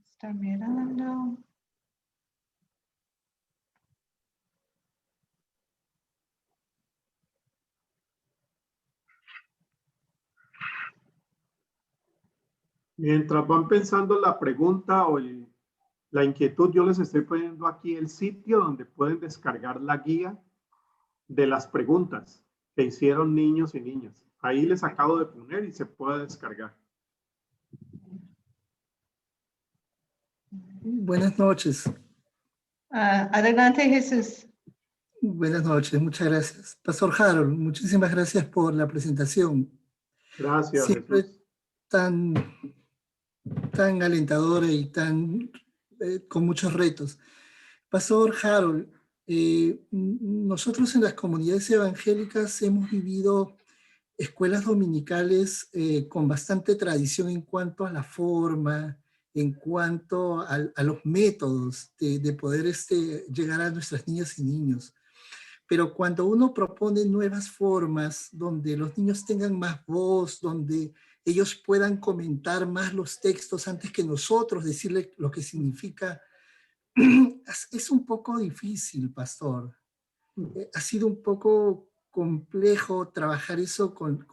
Está mirando. Mientras van pensando la pregunta o la inquietud, yo les estoy poniendo aquí el sitio donde pueden descargar la guía de las preguntas que hicieron niños y niñas. Ahí les acabo de poner y se puede descargar. Buenas noches. Adelante, Jesús. Buenas noches, muchas gracias. Pastor Harold, muchísimas gracias por la presentación. Gracias, Siempre Jesús. tan alentadora y con muchos retos. Pastor Harold, nosotros en las comunidades evangélicas hemos vivido escuelas dominicales con bastante tradición en cuanto a la forma, en cuanto a los métodos de poder llegar a nuestras niñas y niños. Pero cuando uno propone nuevas formas donde los niños tengan más voz, donde ellos puedan comentar más los textos antes que nosotros decirle lo que significa, es un poco difícil, pastor. Ha sido un poco complejo trabajar eso con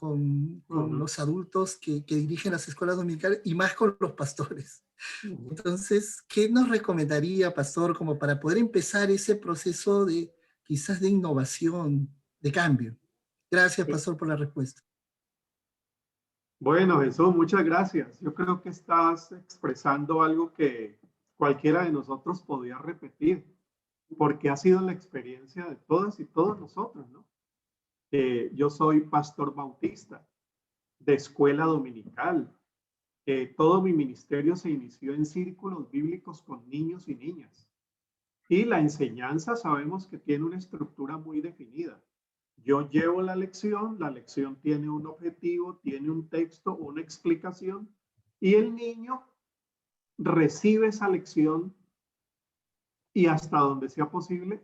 los adultos que dirigen las escuelas dominicales y más con los pastores. Entonces, ¿qué nos recomendaría, pastor, como para poder empezar ese proceso quizás de innovación, de cambio? Gracias, pastor, por la respuesta. Bueno, Jesús, muchas gracias. Yo creo que estás expresando algo que cualquiera de nosotros podría repetir, porque ha sido la experiencia de todas y todos nosotros, ¿no? Yo soy pastor bautista de escuela dominical. Todo mi ministerio se inició en círculos bíblicos con niños y niñas. Y la enseñanza sabemos que tiene una estructura muy definida. Yo llevo la lección tiene un objetivo, tiene un texto, una explicación, y el niño recibe esa lección y hasta donde sea posible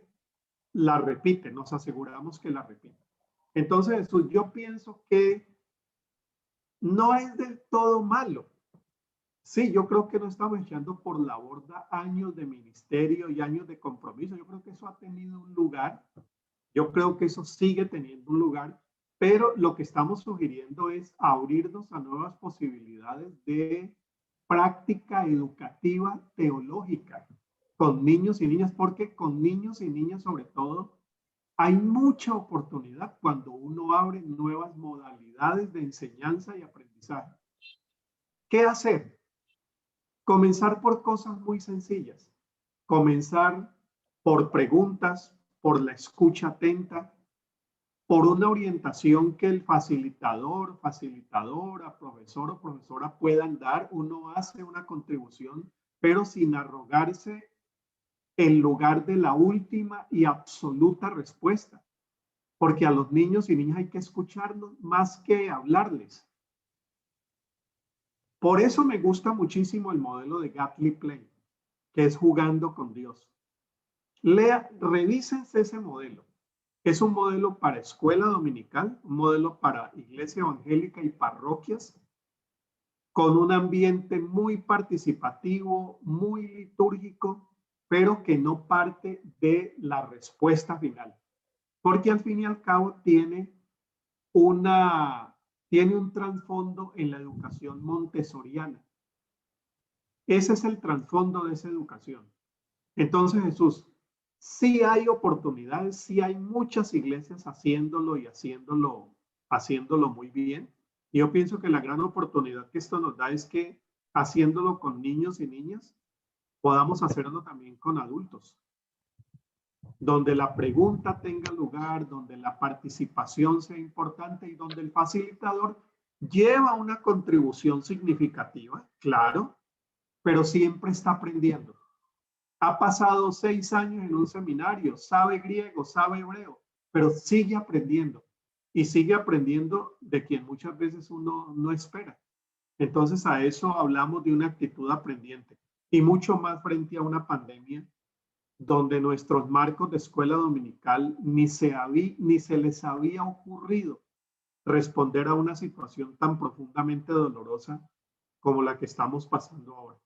la repite, nos aseguramos que la repite. Entonces, Jesús, yo pienso que no es del todo malo. Sí, yo creo que no estamos echando por la borda años de ministerio y años de compromiso. Yo creo que eso ha tenido un lugar. Yo creo que eso sigue teniendo un lugar, pero lo que estamos sugiriendo es abrirnos a nuevas posibilidades de práctica educativa teológica con niños y niñas, porque con niños y niñas sobre todo hay mucha oportunidad cuando uno abre nuevas modalidades de enseñanza y aprendizaje. ¿Qué hacer? Comenzar por cosas muy sencillas. Comenzar por preguntas, por la escucha atenta, por una orientación que el facilitador, facilitadora, profesor o profesora puedan dar. Uno hace una contribución, pero sin arrogarse el lugar de la última y absoluta respuesta. Porque a los niños y niñas hay que escucharlos más que hablarles. Por eso me gusta muchísimo el modelo de Godly Play, que es jugando con Dios. Revísense ese modelo. Es un modelo para escuela dominical, un modelo para iglesia evangélica y parroquias, con un ambiente muy participativo, muy litúrgico, pero que no parte de la respuesta final. Porque al fin y al cabo tiene un trasfondo en la educación montessoriana. Ese es el trasfondo de esa educación. Entonces, Jesús, sí hay oportunidades, sí hay muchas iglesias haciéndolo y haciéndolo muy bien. Y yo pienso que la gran oportunidad que esto nos da es que haciéndolo con niños y niñas, podamos hacerlo también con adultos. Donde la pregunta tenga lugar, donde la participación sea importante y donde el facilitador lleva una contribución significativa, claro, pero siempre está aprendiendo. Ha pasado 6 años en un seminario, sabe griego, sabe hebreo, pero sigue aprendiendo y sigue aprendiendo de quien muchas veces uno no espera. Entonces a eso hablamos de una actitud aprendiente y mucho más frente a una pandemia donde nuestros marcos de escuela dominical ni se les había ocurrido responder a una situación tan profundamente dolorosa como la que estamos pasando ahora.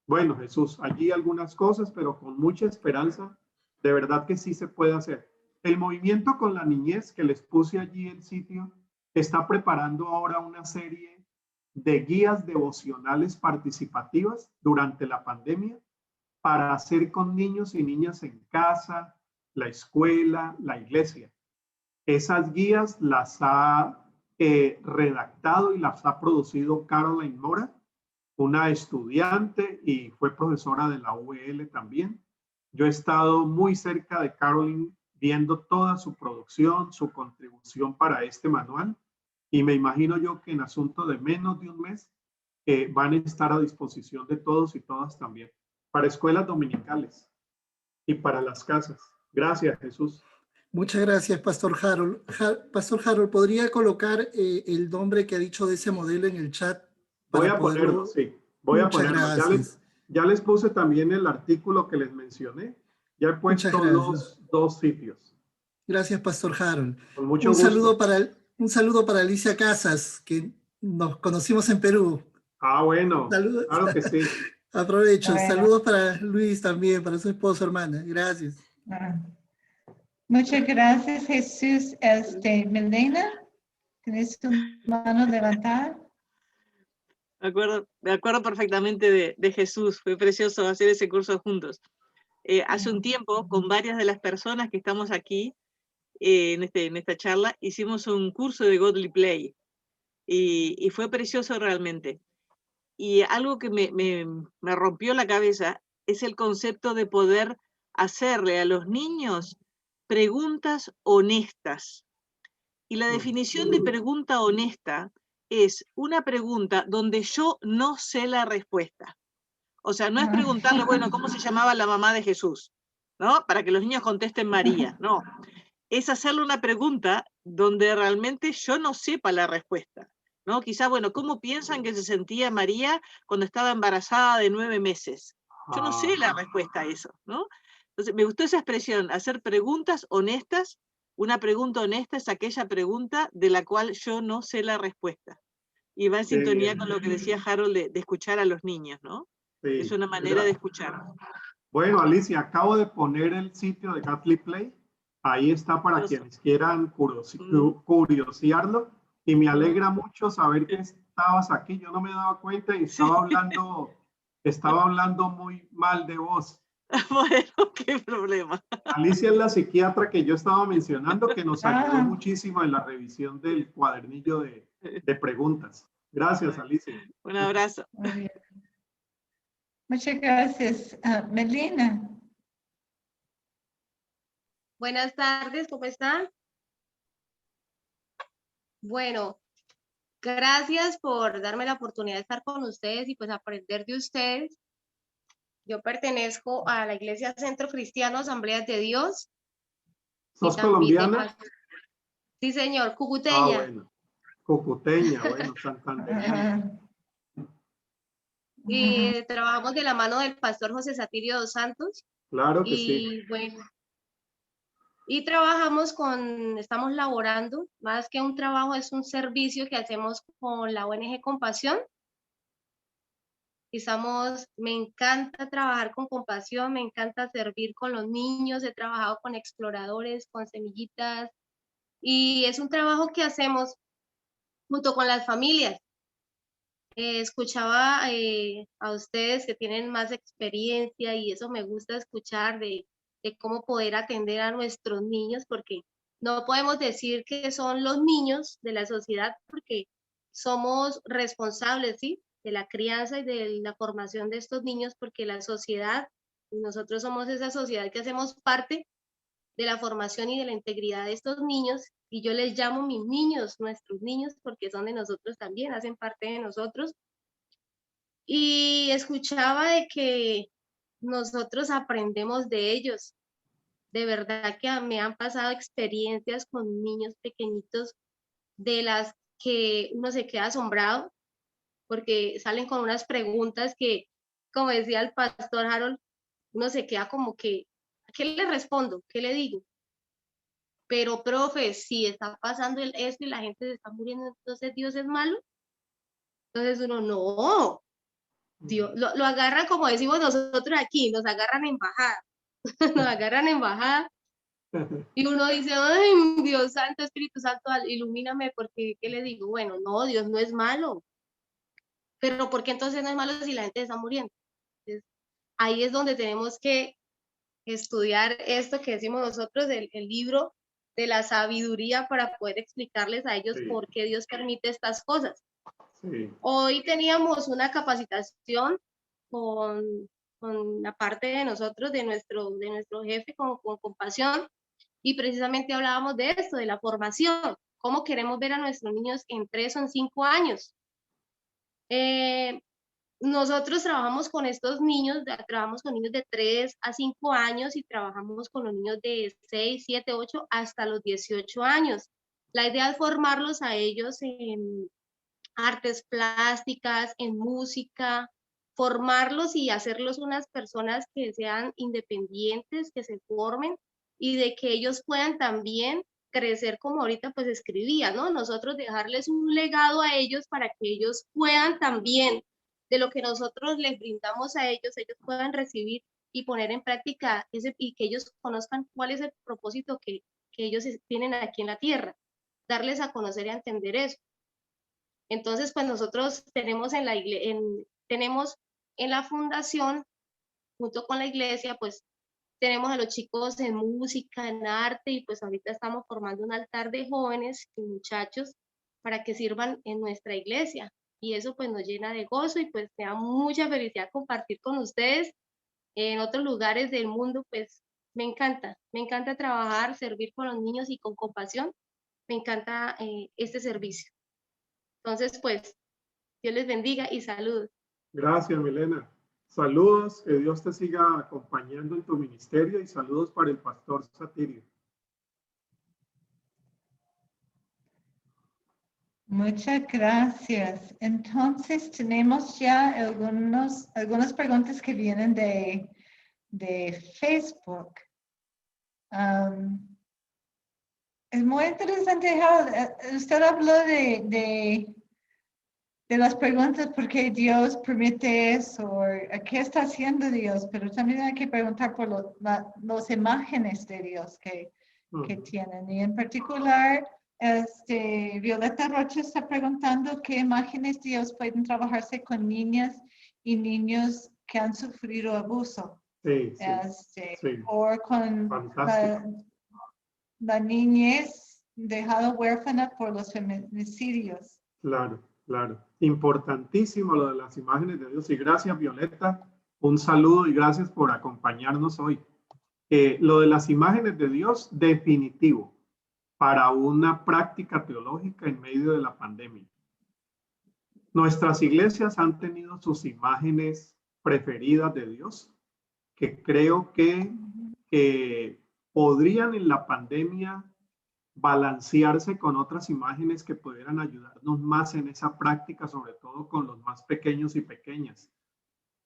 Bueno, Jesús, allí algunas cosas, pero con mucha esperanza, de verdad que sí se puede hacer. El movimiento con la niñez que les puse allí en sitio está preparando ahora una serie de guías devocionales participativas durante la pandemia para hacer con niños y niñas en casa, la escuela, la iglesia. Esas guías las ha redactado y las ha producido Caroline Mora, una estudiante y fue profesora de la UL también. Yo he estado muy cerca de Caroline viendo toda su producción, su contribución para este manual y me imagino yo que en asunto de menos de un mes van a estar a disposición de todos y todas también, para escuelas dominicales y para las casas. Gracias, Jesús. Muchas gracias, Pastor Harold. Pastor Harold, ¿podría colocar el nombre que ha dicho de ese modelo en el chat? Voy a ponerlo, sí. Voy a ponerlo. Ya les puse también el artículo que les mencioné. Ya he puesto dos sitios. Gracias, Pastor Harold. Con mucho gusto. Un saludo para Alicia Casas, que nos conocimos en Perú. Ah, bueno. Saludos. Claro que sí. Aprovecho. Bueno. Saludos para Luis también, para su esposo, hermana. Gracias. Muchas gracias, Jesús. Melena, ¿tienes tu mano levantada? Me acuerdo perfectamente de Jesús. Fue precioso hacer ese curso juntos. Hace un tiempo, con varias de las personas que estamos aquí en esta charla, hicimos un curso de Godly Play y fue precioso realmente. Y algo que me rompió la cabeza es el concepto de poder hacerle a los niños preguntas honestas. Y la definición de pregunta honesta es una pregunta donde yo no sé la respuesta. O sea, no es preguntarle, bueno, ¿cómo se llamaba la mamá de Jesús? ¿No? Para que los niños contesten María. No. Es hacerle una pregunta donde realmente yo no sepa la respuesta. ¿No? Quizá, bueno, ¿cómo piensan que se sentía María cuando estaba embarazada de 9 meses? Yo no sé la respuesta a eso, ¿no? Entonces, me gustó esa expresión, hacer preguntas honestas. Una pregunta honesta es aquella pregunta de la cual yo no sé la respuesta. Y va en sintonía con lo que decía Harold de escuchar a los niños, ¿no? Sí. Es una manera de escuchar. Bueno, Alicia, acabo de poner el sitio de Godly Play Ahí está para quienes quieran curiosearlo. Y me alegra mucho saber que estabas aquí. Yo no me daba cuenta y estaba hablando muy mal de vos. Bueno, qué problema. Alicia es la psiquiatra que yo estaba mencionando, que nos ayudó muchísimo en la revisión del cuadernillo de preguntas. Gracias, Alicia. Un abrazo. Muy bien. Muchas gracias. Melina. Buenas tardes, ¿cómo están? Bueno, gracias por darme la oportunidad de estar con ustedes y pues aprender de ustedes. Yo pertenezco a la Iglesia Centro Cristiano Asambleas de Dios. ¿Sos colombiana? Sí, señor, cucuteña. Bueno. Cucuteña, bueno, santandereana. Y trabajamos de la mano del pastor José Satirio dos Santos. Claro que sí. Bueno, y estamos laborando, más que un trabajo, es un servicio que hacemos con la ONG Compasión. Me encanta trabajar con Compasión, me encanta servir con los niños, he trabajado con exploradores, con semillitas, y es un trabajo que hacemos junto con las familias. Escuchaba a ustedes que tienen más experiencia y eso me gusta escuchar de cómo poder atender a nuestros niños, porque no podemos decir que son los niños de la sociedad, porque somos responsables, ¿sí?, de la crianza y de la formación de estos niños, porque la sociedad, nosotros somos esa sociedad que hacemos parte de la formación y de la integridad de estos niños, y yo les llamo mis niños, nuestros niños, porque son de nosotros también, hacen parte de nosotros. Y escuchaba de que nosotros aprendemos de ellos. De verdad que me han pasado experiencias con niños pequeñitos de las que uno se queda asombrado, porque salen con unas preguntas que, como decía el pastor Harold, uno se queda como que, ¿qué le respondo? ¿Qué le digo? Pero, profe, si está pasando esto y la gente se está muriendo, entonces Dios es malo. Entonces uno, no, Dios, lo agarran como decimos nosotros aquí, nos agarran en bajada, nos agarran en bajada. Y uno dice, ay, Dios Santo, Espíritu Santo, ilumíname, porque, ¿qué le digo? Bueno, no, Dios no es malo. Pero ¿por qué entonces no es malo si la gente está muriendo? Entonces, ahí es donde tenemos que estudiar esto que decimos nosotros, el libro de la sabiduría, para poder explicarles a ellos por qué Dios permite estas cosas. Sí. Hoy teníamos una capacitación con la parte de nosotros, de nuestro jefe, con Compasión, y precisamente hablábamos de esto, de la formación, cómo queremos ver a nuestros niños en 3 o en 5 años. Nosotros trabajamos con estos niños, trabajamos con niños de 3 a 5 años y trabajamos con los niños de 6, 7, 8 hasta los 18 años. La idea es formarlos a ellos en artes plásticas, en música, formarlos y hacerlos unas personas que sean independientes, que se formen y de que ellos puedan también crecer como ahorita pues escribía, ¿no? Nosotros dejarles un legado a ellos para que ellos puedan también, de lo que nosotros les brindamos a ellos, ellos puedan recibir y poner en práctica y que ellos conozcan cuál es el propósito que ellos tienen aquí en la tierra, darles a conocer y a entender eso. Entonces, pues nosotros tenemos tenemos en la fundación, junto con la iglesia, pues tenemos a los chicos en música, en arte, y pues ahorita estamos formando un altar de jóvenes y muchachos para que sirvan en nuestra iglesia. Y eso pues nos llena de gozo y pues me da mucha felicidad compartir con ustedes en otros lugares del mundo. Pues me encanta trabajar, servir con los niños y con compasión. Me encanta este servicio. Entonces, pues, Dios les bendiga y saludos. Gracias, Milena. Saludos, que Dios te siga acompañando en tu ministerio y saludos para el pastor Satirio. Muchas gracias. Entonces, tenemos ya algunas preguntas que vienen de Facebook. Es muy interesante, Harold. Usted habló de las preguntas por qué Dios permite eso, qué está haciendo Dios, pero también hay que preguntar por las imágenes de Dios que que tienen. Y en particular, Violeta Rocha está preguntando qué imágenes de Dios pueden trabajarse con niñas y niños que han sufrido abuso. Sí, sí. O con la niñez dejada huérfana por los feminicidios. Claro, claro. Importantísimo lo de las imágenes de Dios. Y gracias, Violeta. Un saludo y gracias por acompañarnos hoy. Lo de las imágenes de Dios, definitivo, para una práctica teológica en medio de la pandemia. Nuestras iglesias han tenido sus imágenes preferidas de Dios, que creo que podrían en la pandemia balancearse con otras imágenes que pudieran ayudarnos más en esa práctica, sobre todo con los más pequeños y pequeñas.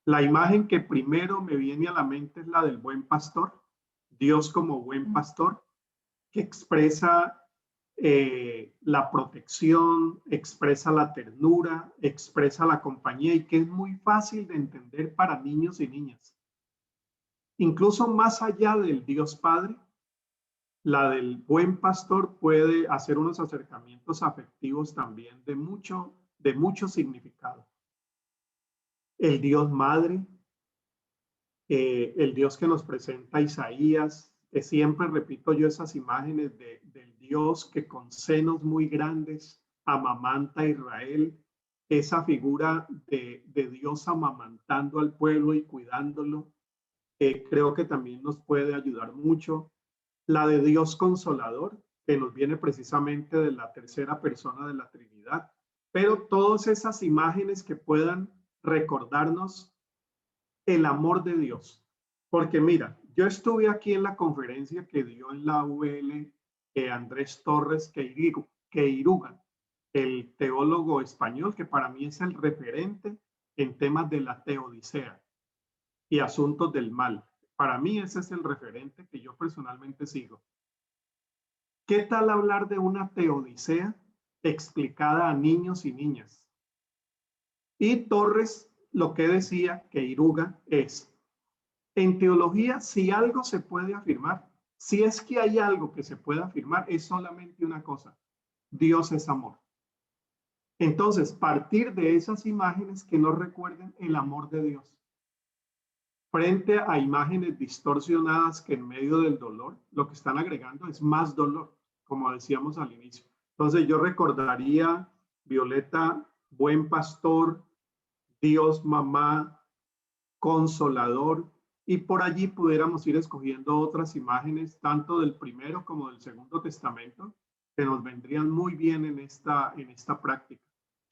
La imagen que primero me viene a la mente es la del buen pastor, Dios como buen pastor, que expresa la protección, expresa la ternura, expresa la compañía y que es muy fácil de entender para niños y niñas. Incluso más allá del Dios Padre, la del buen pastor puede hacer unos acercamientos afectivos también de mucho significado. El Dios Madre, el Dios que nos presenta Isaías, que siempre repito yo esas imágenes del Dios que con senos muy grandes amamanta a Israel, esa figura de Dios amamantando al pueblo y cuidándolo, creo que también nos puede ayudar mucho. La de Dios Consolador, que nos viene precisamente de la tercera persona de la Trinidad, pero todas esas imágenes que puedan recordarnos el amor de Dios. Porque mira, yo estuve aquí en la conferencia que dio en la UL Andrés Torres Queiruga, el teólogo español, que para mí es el referente en temas de la teodicea y asuntos del mal. Para mí ese es el referente que yo personalmente sigo. ¿Qué tal hablar de una teodicea explicada a niños y niñas? Y Torres lo que decía, Queiruga, es, en teología, si algo se puede afirmar, si es que hay algo que se puede afirmar, es solamente una cosa: Dios es amor. Entonces, partir de esas imágenes que nos recuerden el amor de Dios, frente a imágenes distorsionadas que en medio del dolor, lo que están agregando es más dolor, como decíamos al inicio. Entonces, yo recordaría, Violeta, buen pastor, Dios mamá, consolador, y por allí pudiéramos ir escogiendo otras imágenes, tanto del primero como del segundo testamento, que nos vendrían muy bien en esta práctica.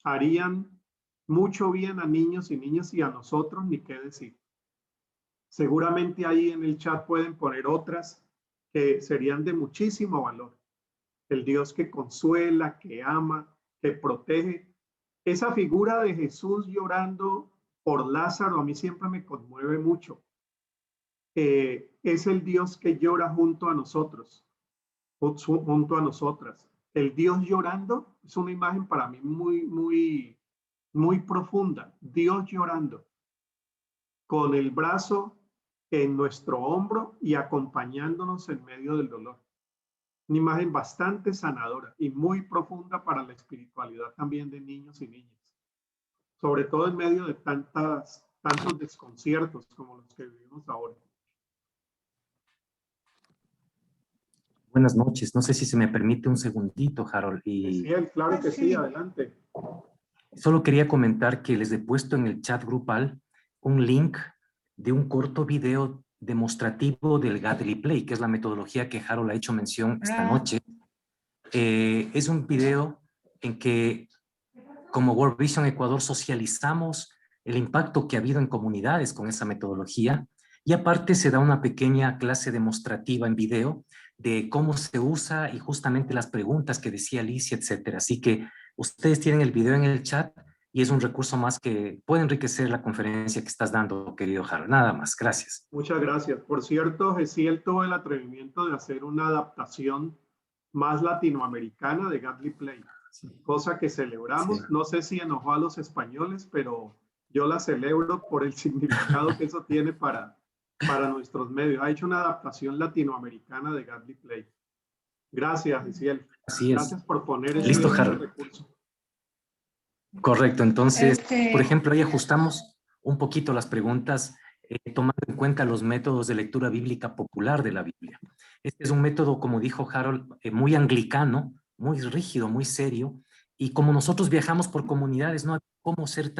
Harían mucho bien a niños y niñas y a nosotros, ni qué decir. Seguramente ahí en el chat pueden poner otras que serían de muchísimo valor. El Dios que consuela, que ama, que protege. Esa figura de Jesús llorando por Lázaro a mí siempre me conmueve mucho. Es el Dios que llora junto a nosotros, junto a nosotras. El Dios llorando es una imagen para mí muy profunda. Dios llorando con el brazo en nuestro hombro y acompañándonos en medio del dolor. Una imagen bastante sanadora y muy profunda para la espiritualidad también de niños y niñas. Sobre todo en medio de tantos desconciertos como los que vivimos ahora. Buenas noches. No sé si se me permite un segundito, Harold. Sí, claro que sí, adelante. Solo quería comentar que les he puesto en el chat grupal un link de un corto video demostrativo del Godly Play, que es la metodología que Harold ha hecho mención esta noche. Es un video en que, como World Vision Ecuador, socializamos el impacto que ha habido en comunidades con esa metodología, y aparte se da una pequeña clase demostrativa en video de cómo se usa y justamente las preguntas que decía Alicia, etcétera. Así que ustedes tienen el video en el chat y es un recurso más que puede enriquecer la conferencia que estás dando, querido Harold. Nada más, gracias. Muchas gracias. Por cierto, Gesiel tuvo el atrevimiento de hacer una adaptación más latinoamericana de Godly Play, cosa que celebramos. Sí. No sé si enojó a los españoles, pero yo la celebro por el significado que eso tiene para nuestros medios. Ha hecho una adaptación latinoamericana de Godly Play. Gracias, Isiel. Así es. Gracias por poner Listo, ese Harold. recurso. Correcto, entonces, por ejemplo, ahí ajustamos un poquito las preguntas tomando en cuenta los métodos de lectura bíblica popular de la Biblia. Este es un método, como dijo Harold, muy anglicano, muy rígido, muy serio, y como nosotros viajamos por comunidades, no había cómo ser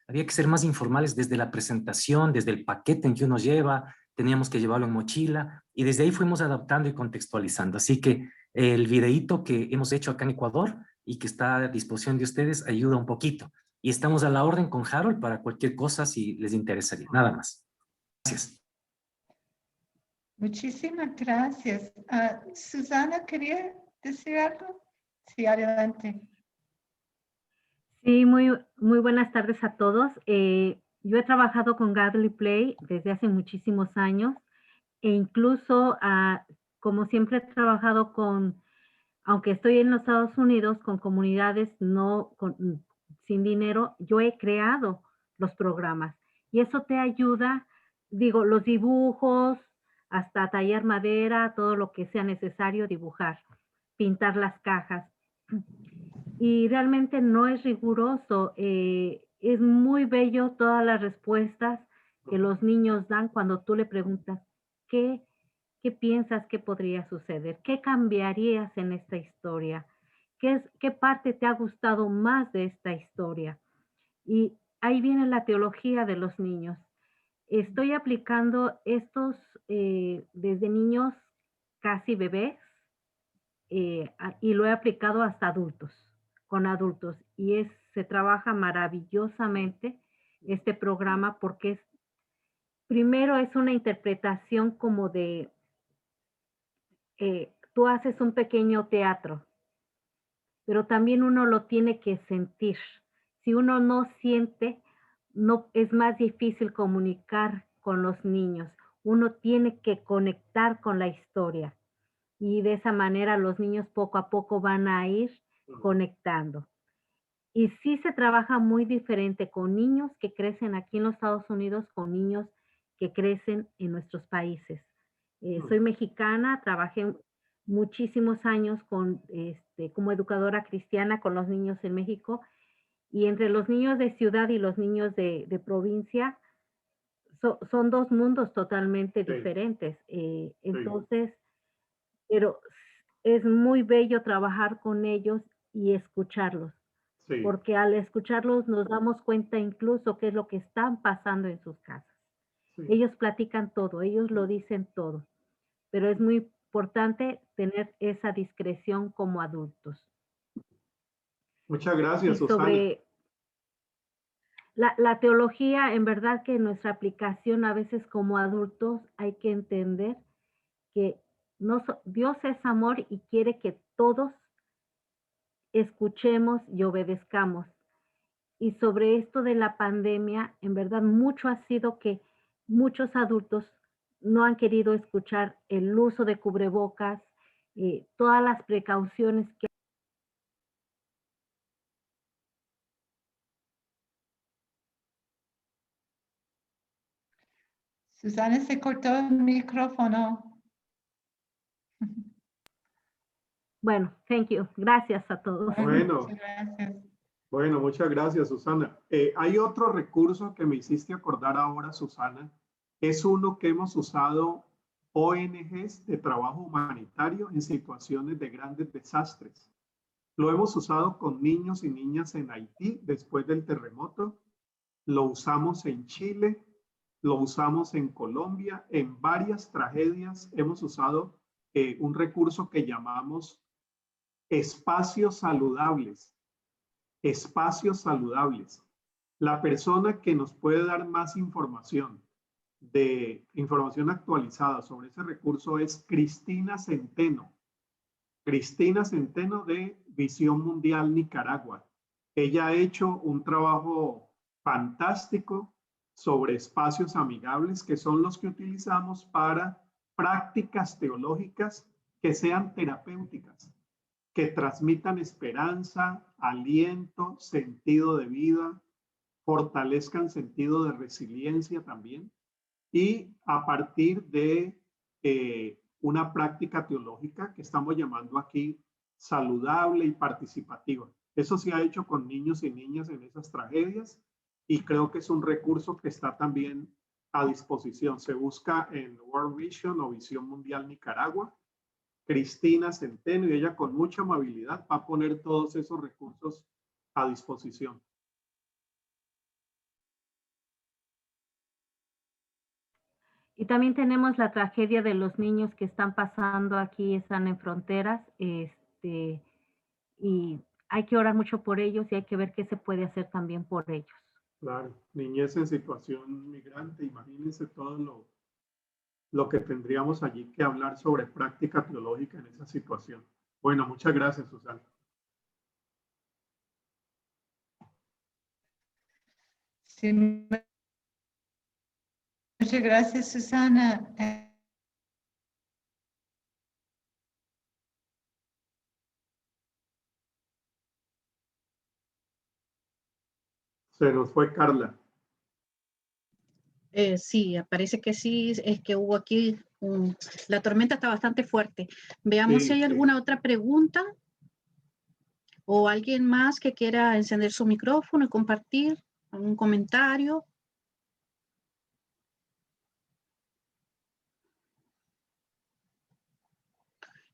había que ser más informales desde la presentación, desde el paquete en que uno lleva, teníamos que llevarlo en mochila, y desde ahí fuimos adaptando y contextualizando. Así que el videíto que hemos hecho acá en Ecuador y que está a disposición de ustedes ayuda un poquito. Y estamos a la orden con Harold para cualquier cosa si les interesaría. Nada más. Gracias. Muchísimas gracias. Susana, ¿quería decir algo? Sí, adelante. Sí, muy buenas tardes a todos. Yo he trabajado con Godly Play desde hace muchísimos años e incluso, como siempre he trabajado aunque estoy en los Estados Unidos, con comunidades sin dinero, yo he creado los programas y eso te ayuda, digo, los dibujos, hasta tallar madera, todo lo que sea necesario dibujar, pintar las cajas. Y realmente no es riguroso, es muy bello todas las respuestas que los niños dan cuando tú le preguntas, ¿qué piensas que podría suceder? ¿Qué cambiarías en esta historia? ¿Qué parte te ha gustado más de esta historia? Y ahí viene la teología de los niños. Estoy aplicando estos desde niños casi bebés y lo he aplicado hasta con adultos. Y se trabaja maravillosamente este programa porque primero es una interpretación como de tú haces un pequeño teatro, pero también uno lo tiene que sentir. Si uno no siente, no, es más difícil comunicar con los niños. Uno tiene que conectar con la historia y de esa manera los niños poco a poco van a ir conectando. Y sí se trabaja muy diferente con niños que crecen aquí en los Estados Unidos con niños que crecen en nuestros países. Soy mexicana, trabajé muchísimos años como educadora cristiana con los niños en México y entre los niños de ciudad y los niños de provincia son dos mundos totalmente diferentes. Entonces, pero es muy bello trabajar con ellos y escucharlos. Sí. Porque al escucharlos nos damos cuenta incluso qué es lo que están pasando en sus casas. Sí. Ellos platican todo, ellos lo dicen todo, pero es muy importante tener esa discreción como adultos. Muchas gracias, Susana. Sobre la teología, en verdad que en nuestra aplicación a veces como adultos hay que entender que Dios es amor y quiere que todos escuchemos y obedezcamos. Y sobre esto de la pandemia, en verdad mucho ha sido que muchos adultos no han querido escuchar el uso de cubrebocas, todas las precauciones que Susana, se cortó el micrófono. Bueno, thank you. Gracias a todos. Bueno, muchas gracias. Bueno, muchas gracias, Susana. Hay otro recurso que me hiciste acordar ahora, Susana. Es uno que hemos usado ONGs de trabajo humanitario en situaciones de grandes desastres. Lo hemos usado con niños y niñas en Haití después del terremoto. Lo usamos en Chile. Lo usamos en Colombia. En varias tragedias hemos usado un recurso que llamamos espacios saludables. Espacios saludables. La persona que nos puede dar más información actualizada sobre ese recurso es Cristina Centeno. Cristina Centeno de Visión Mundial Nicaragua. Ella ha hecho un trabajo fantástico sobre espacios amigables que son los que utilizamos para prácticas teológicas que sean terapéuticas, que transmitan esperanza, aliento, sentido de vida, fortalezcan sentido de resiliencia también. Y a partir de una práctica teológica que estamos llamando aquí saludable y participativa. Eso se ha hecho con niños y niñas en esas tragedias y creo que es un recurso que está también a disposición. Se busca en World Vision o Visión Mundial Nicaragua. Cristina Centeno, y ella con mucha amabilidad va a poner todos esos recursos a disposición. Y también tenemos la tragedia de los niños que están pasando aquí, están en fronteras, y hay que orar mucho por ellos y hay que ver qué se puede hacer también por ellos. Claro, niñez en situación migrante, imagínense todo lo que tendríamos allí que hablar sobre práctica teológica en esa situación. Bueno, muchas gracias, Susana. Sí, muchas gracias, Susana. Se nos fue Carla. Sí, parece que sí, es que hubo aquí, la tormenta está bastante fuerte. Veamos Sí, si hay sí. alguna otra pregunta o alguien más que quiera encender su micrófono y compartir algún comentario.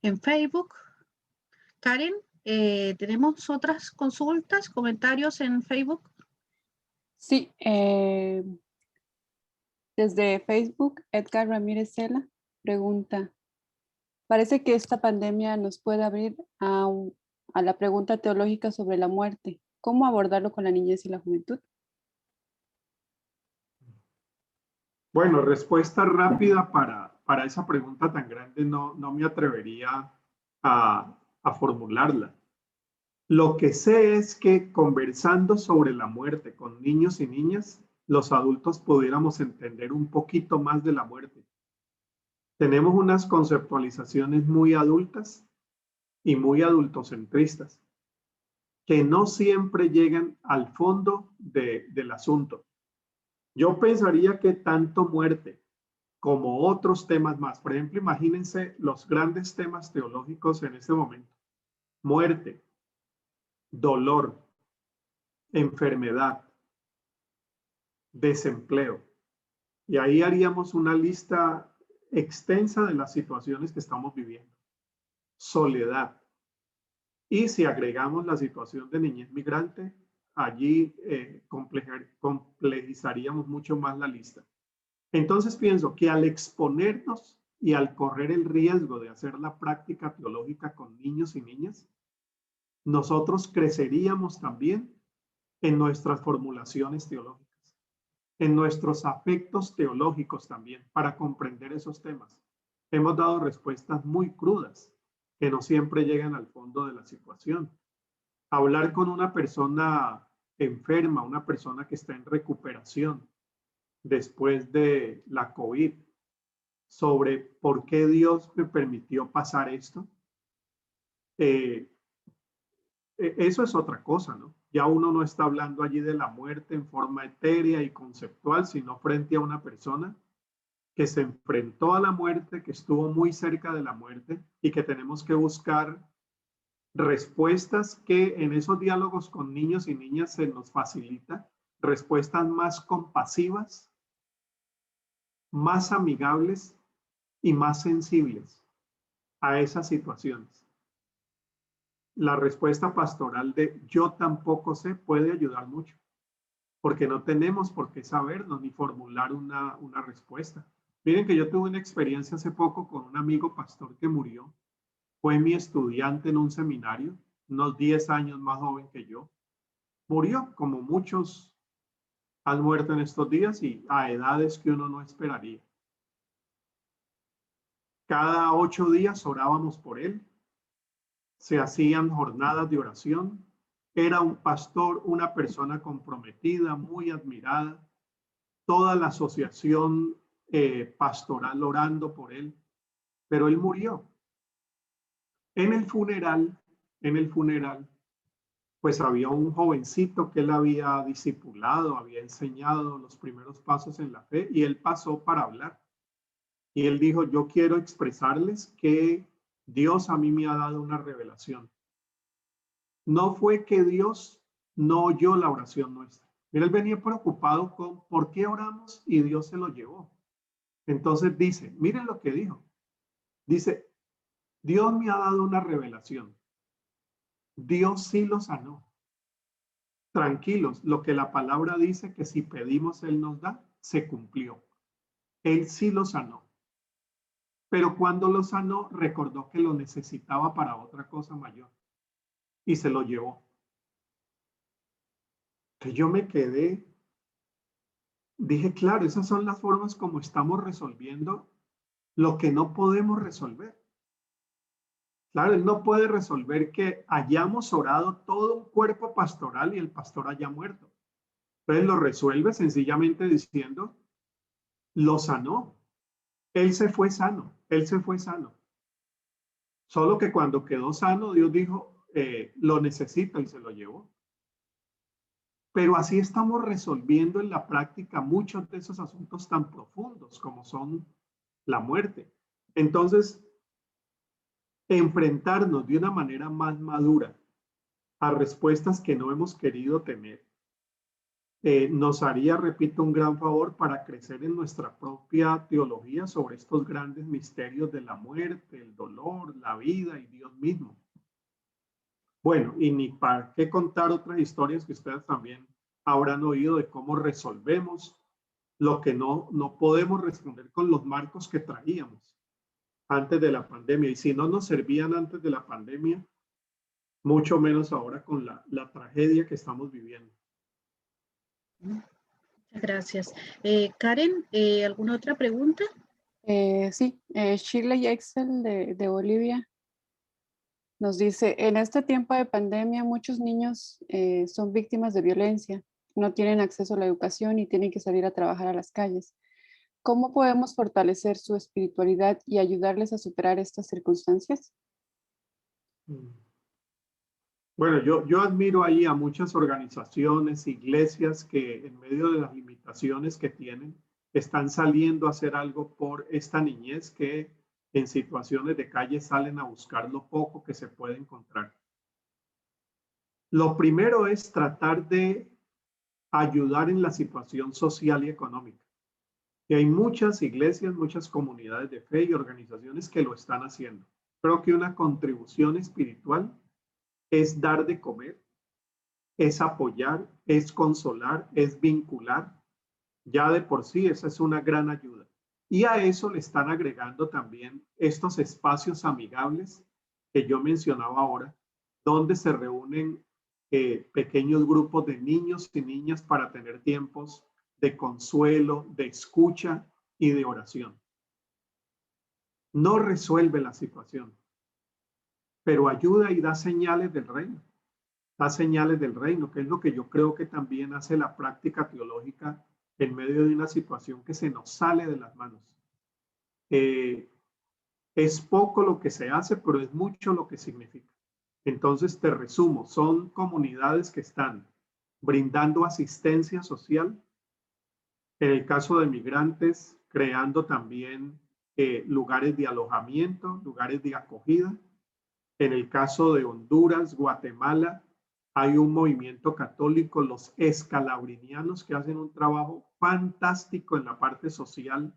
En Facebook, Karen, ¿tenemos otras consultas, comentarios en Facebook? Sí, desde Facebook, Edgar Ramírez Cela pregunta, parece que esta pandemia nos puede abrir a la pregunta teológica sobre la muerte. ¿Cómo abordarlo con la niñez y la juventud? Bueno, respuesta rápida para esa pregunta tan grande no me atrevería a formularla. Lo que sé es que conversando sobre la muerte con niños y niñas, los adultos pudiéramos entender un poquito más de la muerte. Tenemos unas conceptualizaciones muy adultas y muy adultocentristas que no siempre llegan al fondo del asunto. Yo pensaría que tanto muerte como otros temas más, por ejemplo, imagínense los grandes temas teológicos en este momento: muerte, dolor, enfermedad, desempleo. Y ahí haríamos una lista extensa de las situaciones que estamos viviendo. Soledad. Y si agregamos la situación de niñez migrante, allí complejizaríamos mucho más la lista. Entonces pienso que al exponernos y al correr el riesgo de hacer la práctica teológica con niños y niñas, nosotros creceríamos también en nuestras formulaciones teológicas, en nuestros afectos teológicos también, para comprender esos temas. Hemos dado respuestas muy crudas que no siempre llegan al fondo de la situación. Hablar con una persona enferma, una persona que está en recuperación después de la COVID, sobre por qué Dios me permitió pasar esto, eso es otra cosa, ¿no? Ya uno no está hablando allí de la muerte en forma etérea y conceptual, sino frente a una persona que se enfrentó a la muerte, que estuvo muy cerca de la muerte y que tenemos que buscar respuestas que en esos diálogos con niños y niñas se nos facilita, respuestas más compasivas, más amigables y más sensibles a esas situaciones. La respuesta pastoral de yo tampoco sé puede ayudar mucho, porque no tenemos por qué sabernos ni formular una respuesta. Miren que yo tuve una experiencia hace poco con un amigo pastor que murió. Fue mi estudiante en un seminario, unos 10 años más joven que yo. Murió, como muchos han muerto en estos días y a edades que uno no esperaría. Cada 8 días orábamos por él. Se hacían jornadas de oración. Era un pastor, una persona comprometida, muy admirada. Toda la asociación pastoral orando por él. Pero él murió. En el funeral, pues había un jovencito que él había discipulado, había enseñado los primeros pasos en la fe y él pasó para hablar. Y él dijo, yo quiero expresarles que Dios a mí me ha dado una revelación. No fue que Dios no oyó la oración nuestra. Mira, él venía preocupado con por qué oramos y Dios se lo llevó. Entonces dice, miren lo que dijo. Dice, Dios me ha dado una revelación. Dios sí lo sanó. Tranquilos, lo que la palabra dice que si pedimos Él nos da, se cumplió. Él sí lo sanó. Pero cuando lo sanó, recordó que lo necesitaba para otra cosa mayor. Y se lo llevó. Que yo me quedé, dije, claro, esas son las formas como estamos resolviendo lo que no podemos resolver. Claro, él no puede resolver que hayamos orado todo un cuerpo pastoral y el pastor haya muerto. Entonces lo resuelve sencillamente diciendo, lo sanó. Él se fue sano, él se fue sano. Solo que cuando quedó sano, Dios dijo, lo necesito y se lo llevó. Pero así estamos resolviendo en la práctica muchos de esos asuntos tan profundos como son la muerte. Entonces, enfrentarnos de una manera más madura a respuestas que no hemos querido tener, nos haría, repito, un gran favor para crecer en nuestra propia teología sobre estos grandes misterios de la muerte, el dolor, la vida y Dios mismo. Bueno, y ni para qué contar otras historias que ustedes también habrán oído de cómo resolvemos lo que no podemos responder con los marcos que traíamos antes de la pandemia. Y si no nos servían antes de la pandemia, mucho menos ahora con la tragedia que estamos viviendo. Muchas gracias. Karen, ¿alguna otra pregunta? Sí, Shirley Excel de Bolivia nos dice, en este tiempo de pandemia muchos niños son víctimas de violencia, no tienen acceso a la educación y tienen que salir a trabajar a las calles. ¿Cómo podemos fortalecer su espiritualidad y ayudarles a superar estas circunstancias? Bueno, yo admiro ahí a muchas organizaciones, iglesias que en medio de las limitaciones que tienen, están saliendo a hacer algo por esta niñez que en situaciones de calle salen a buscar lo poco que se puede encontrar. Lo primero es tratar de ayudar en la situación social y económica. Y hay muchas iglesias, muchas comunidades de fe y organizaciones que lo están haciendo. Creo que una contribución espiritual es dar de comer, es apoyar, es consolar, es vincular. Ya de por sí esa es una gran ayuda. Y a eso le están agregando también estos espacios amigables que yo mencionaba ahora, donde se reúnen pequeños grupos de niños y niñas para tener tiempos de consuelo, de escucha y de oración. No resuelve la situación, pero ayuda y da señales del reino. Da señales del reino, que es lo que yo creo que también hace la práctica teológica en medio de una situación que se nos sale de las manos. Es poco lo que se hace, pero es mucho lo que significa. Entonces, te resumo, son comunidades que están brindando asistencia social. En el caso de migrantes, creando también lugares de alojamiento, lugares de acogida. En el caso de Honduras, Guatemala, hay un movimiento católico, los escalabrinianos, que hacen un trabajo fantástico en la parte social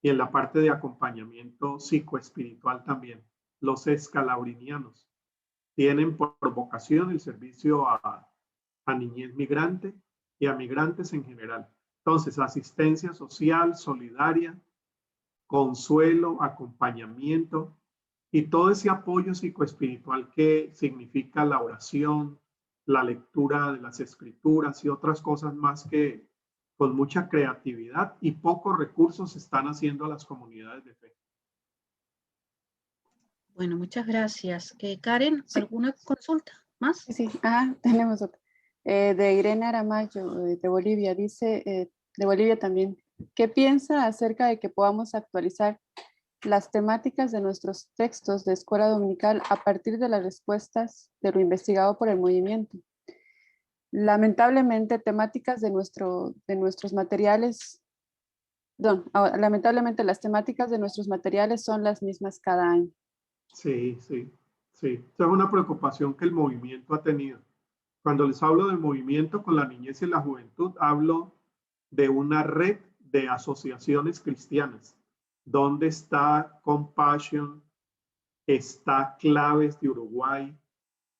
y en la parte de acompañamiento psicoespiritual también. Los escalabrinianos tienen por vocación el servicio a niñez migrante y a migrantes en general. Entonces, asistencia social, solidaria, consuelo, acompañamiento y todo ese apoyo psicoespiritual que significa la oración, la lectura de las escrituras y otras cosas más que con mucha creatividad y pocos recursos están haciendo a las comunidades de fe. Bueno, muchas gracias. Karen, ¿alguna consulta más? Sí, tenemos otra. De Irene Aramayo, de Bolivia, dice, de Bolivia también, ¿qué piensa acerca de que podamos actualizar las temáticas de nuestros textos de escuela dominical a partir de las respuestas de lo investigado por el movimiento? Lamentablemente, temáticas de nuestros materiales lamentablemente las temáticas de nuestros materiales son las mismas cada año. Sí, sí, sí. Esa es una preocupación que el movimiento ha tenido. Cuando les hablo de movimiento con la niñez y la juventud, hablo de una red de asociaciones cristianas, donde está Compassion, está Claves de Uruguay,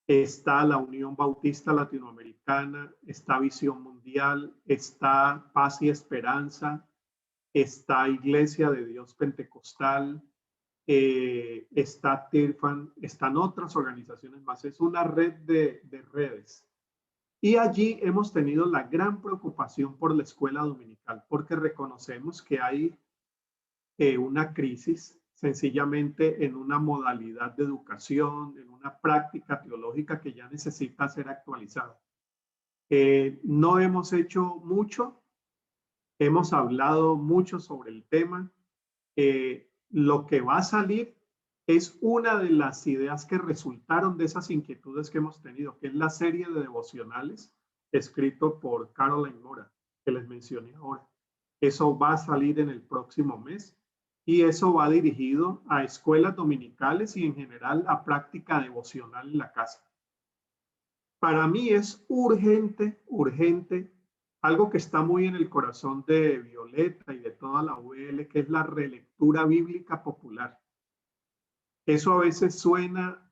está la Unión Bautista Latinoamericana, está Visión Mundial, está Paz y Esperanza, está Iglesia de Dios Pentecostal, está TIRFAN, están otras organizaciones más. Es una red de redes. Y allí hemos tenido la gran preocupación por la escuela dominical, porque reconocemos que hay una crisis sencillamente en una modalidad de educación, en una práctica teológica que ya necesita ser actualizada. No hemos hecho mucho, hemos hablado mucho sobre el tema. Lo que va a salir es una de las ideas que resultaron de esas inquietudes que hemos tenido, que es la serie de devocionales escrito por Caroline Mora, que les mencioné ahora. Eso va a salir en el próximo mes y eso va dirigido a escuelas dominicales y en general a práctica devocional en la casa. Para mí es urgente, algo que está muy en el corazón de Violeta y de toda la UL, que es la relectura bíblica popular. Eso a veces suena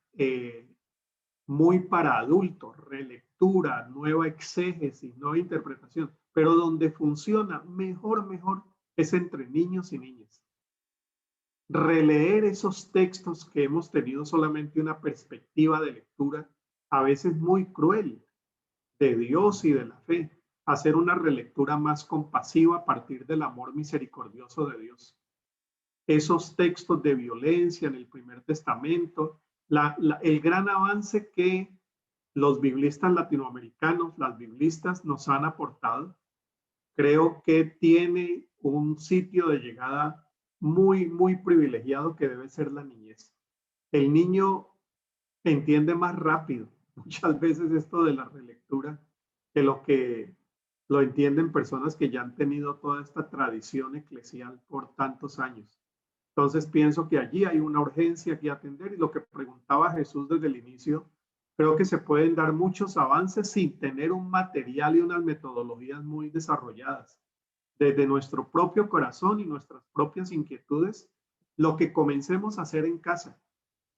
muy para adultos, relectura, nueva exégesis, nueva interpretación, pero donde funciona mejor es entre niños y niñas. Releer esos textos que hemos tenido solamente una perspectiva de lectura, a veces muy cruel, de Dios y de la fe, hacer una relectura más compasiva a partir del amor misericordioso de Dios. Esos textos de violencia en el Primer Testamento, el gran avance que los biblistas latinoamericanos, las biblistas nos han aportado, creo que tiene un sitio de llegada muy privilegiado que debe ser la niñez. El niño entiende más rápido muchas veces esto de la relectura que lo entienden personas que ya han tenido toda esta tradición eclesial por tantos años. Entonces pienso que allí hay una urgencia que atender y lo que preguntaba Jesús desde el inicio, creo que se pueden dar muchos avances sin tener un material y unas metodologías muy desarrolladas. Desde nuestro propio corazón y nuestras propias inquietudes, lo que comencemos a hacer en casa,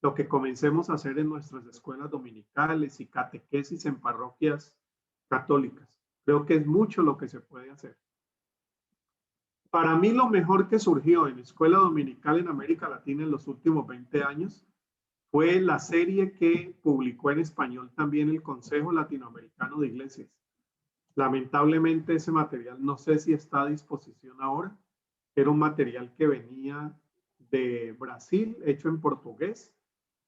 lo que comencemos a hacer en nuestras escuelas dominicales y catequesis en parroquias católicas. Creo que es mucho lo que se puede hacer. Para mí lo mejor que surgió en escuela dominical en América Latina en los últimos 20 años fue la serie que publicó en español también el Consejo Latinoamericano de Iglesias. Lamentablemente ese material no sé si está a disposición ahora. Era un material que venía de Brasil, hecho en portugués.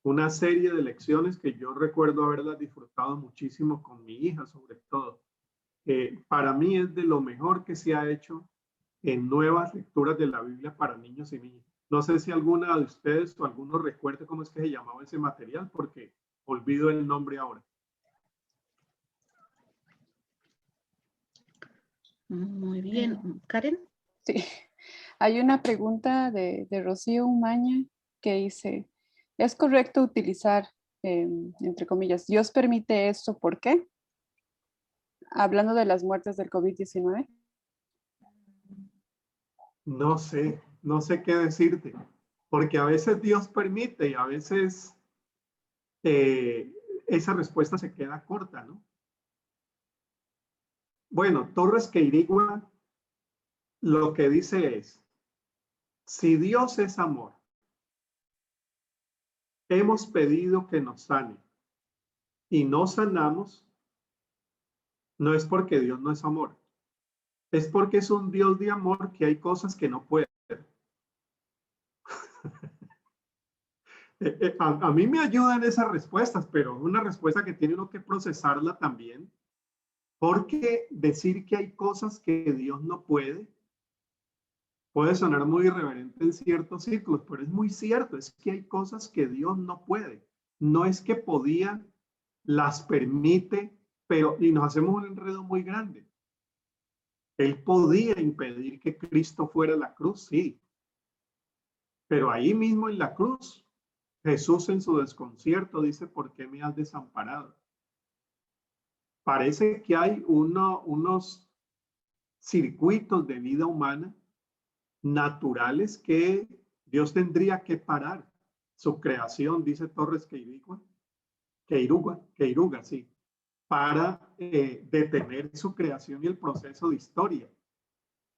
Una serie de lecciones que yo recuerdo haberlas disfrutado muchísimo con mi hija, sobre todo. Para mí es de lo mejor que se ha hecho en nuevas lecturas de la Biblia para niños y niñas. No sé si alguna de ustedes o alguno recuerde cómo es que se llamaba ese material, porque olvido el nombre ahora. Muy bien. ¿Karen? Sí. Hay una pregunta de Rocío Umaña que dice, ¿es correcto utilizar, entre comillas, Dios permite esto, ¿por qué? Hablando de las muertes del COVID-19. No sé qué decirte, porque a veces Dios permite y a veces esa respuesta se queda corta, ¿no? Bueno, Torres Queirigua lo que dice es, si Dios es amor, hemos pedido que nos sane y no sanamos, no es porque Dios no es amor, es porque es un Dios de amor que hay cosas que no puede. A mí me ayudan esas respuestas, pero una respuesta que tiene uno que procesarla también, porque decir que hay cosas que Dios no puede sonar muy irreverente en ciertos círculos, pero es muy cierto, es que hay cosas que Dios no puede. No es que podía, las permite, pero y nos hacemos un enredo muy grande. Él podía impedir que Cristo fuera a la cruz, sí. Pero ahí mismo en la cruz, Jesús en su desconcierto dice, ¿por qué me has desamparado? Parece que hay unos circuitos de vida humana naturales que Dios tendría que parar su creación, dice Torres Queiruga, sí, para detener su creación y el proceso de historia.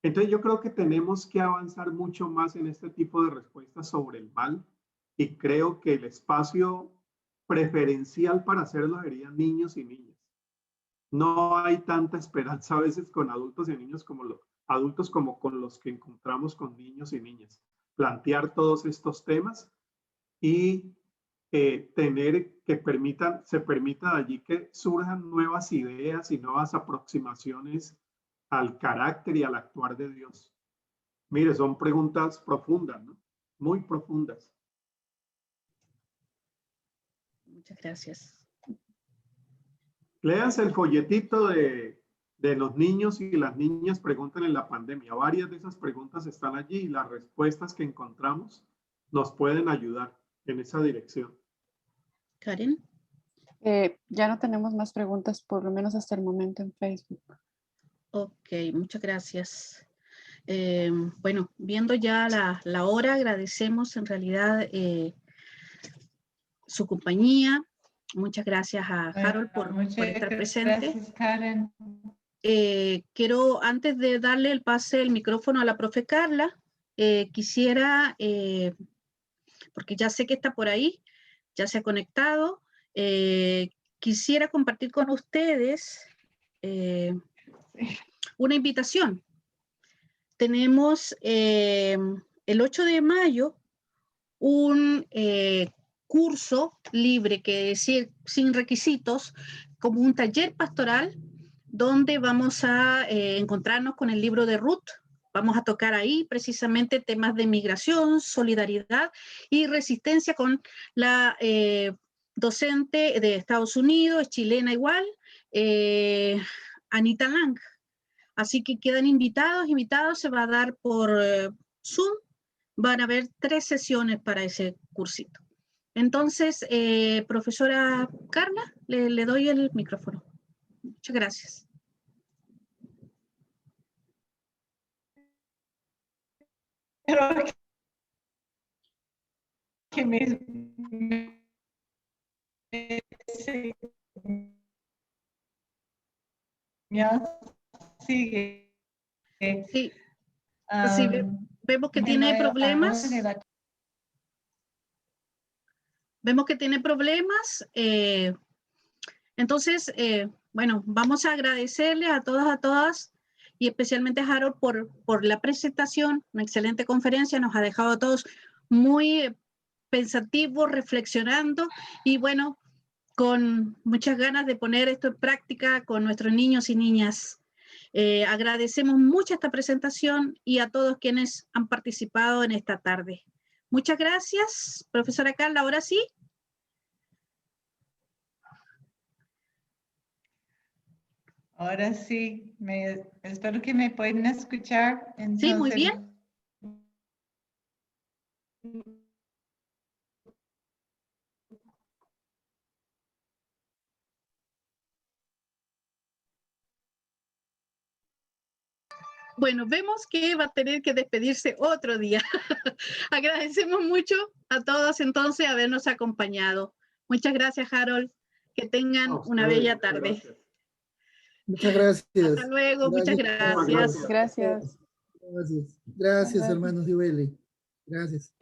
Entonces yo creo que tenemos que avanzar mucho más en este tipo de respuestas sobre el mal y creo que el espacio preferencial para hacerlo serían niños y niñas. No hay tanta esperanza a veces con adultos y niños como adultos como con los que encontramos con niños y niñas. Plantear todos estos temas y tener que se permita allí que surjan nuevas ideas y nuevas aproximaciones al carácter y al actuar de Dios. Mire, son preguntas profundas, ¿no? Muy profundas. Muchas gracias. Léanse el folletito de los niños y las niñas preguntan en la pandemia. Varias de esas preguntas están allí y las respuestas que encontramos nos pueden ayudar en esa dirección. Karen. Ya no tenemos más preguntas, por lo menos hasta el momento en Facebook. Ok, muchas gracias. Bueno, viendo ya la hora, agradecemos en realidad su compañía. Muchas gracias a Harold por estar presente. Gracias, Karen. Quiero, antes de darle el pase el micrófono a la profe Carla, quisiera, porque ya sé que está por ahí, ya se ha conectado, quisiera compartir con ustedes una invitación. Tenemos el 8 de mayo un curso libre, que decir sin requisitos, como un taller pastoral, donde vamos a encontrarnos con el libro de Ruth. Vamos a tocar ahí precisamente temas de migración, solidaridad y resistencia con la docente de Estados Unidos, es chilena igual, Anita Lang. Así que quedan invitados, se va a dar por Zoom, van a haber 3 sesiones para ese cursito. Entonces, profesora Carla, le doy el micrófono. Muchas gracias. Creo que sigue. Sí, sí, vemos que tiene problemas. Vemos que tiene problemas. Entonces, bueno, vamos a agradecerle a todas y especialmente a Harold por la presentación, una excelente conferencia, nos ha dejado a todos muy pensativos, reflexionando y bueno, con muchas ganas de poner esto en práctica con nuestros niños y niñas. Agradecemos mucho esta presentación y a todos quienes han participado en esta tarde. Muchas gracias, profesora Carla, ahora sí. Ahora sí, espero que me puedan escuchar. Entonces, sí, muy bien. Bueno, vemos que va a tener que despedirse otro día. Agradecemos mucho a todos entonces habernos acompañado. Muchas gracias, Harold. Que tengan una bella tarde. Muchas gracias. Hasta luego, muchas gracias. Gracias. Gracias, hermanos de UL. Gracias.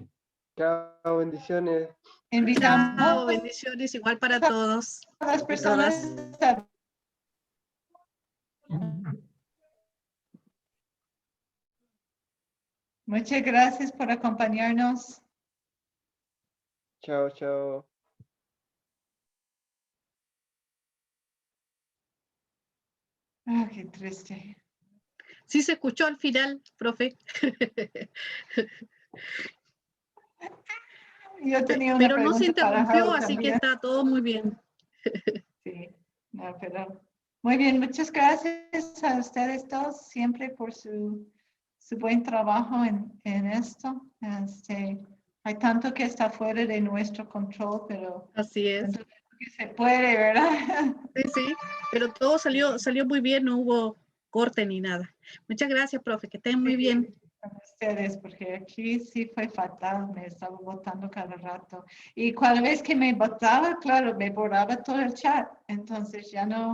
Chao, bendiciones. Invitamos Chao, bendiciones igual para todos. a las personas. Muchas gracias por acompañarnos. Chao, chao. Ah, qué triste. Sí se escuchó al final, profe. Yo tenía una pero no se pregunta para interrumpió, Harold así también. que está todo muy bien. Sí, no, pero Muy bien, muchas gracias a ustedes dos siempre por su buen trabajo en esto. Hay tanto que está fuera de nuestro control, pero Así es. dentro de lo que se puede, ¿verdad? Sí, pero todo salió muy bien, no hubo corte ni nada. Muchas gracias, profe, que estén muy bien. A ustedes, porque aquí sí fue fatal, me estaba botando cada rato. Y cada vez que me botaba, claro, me borraba todo el chat, entonces ya no.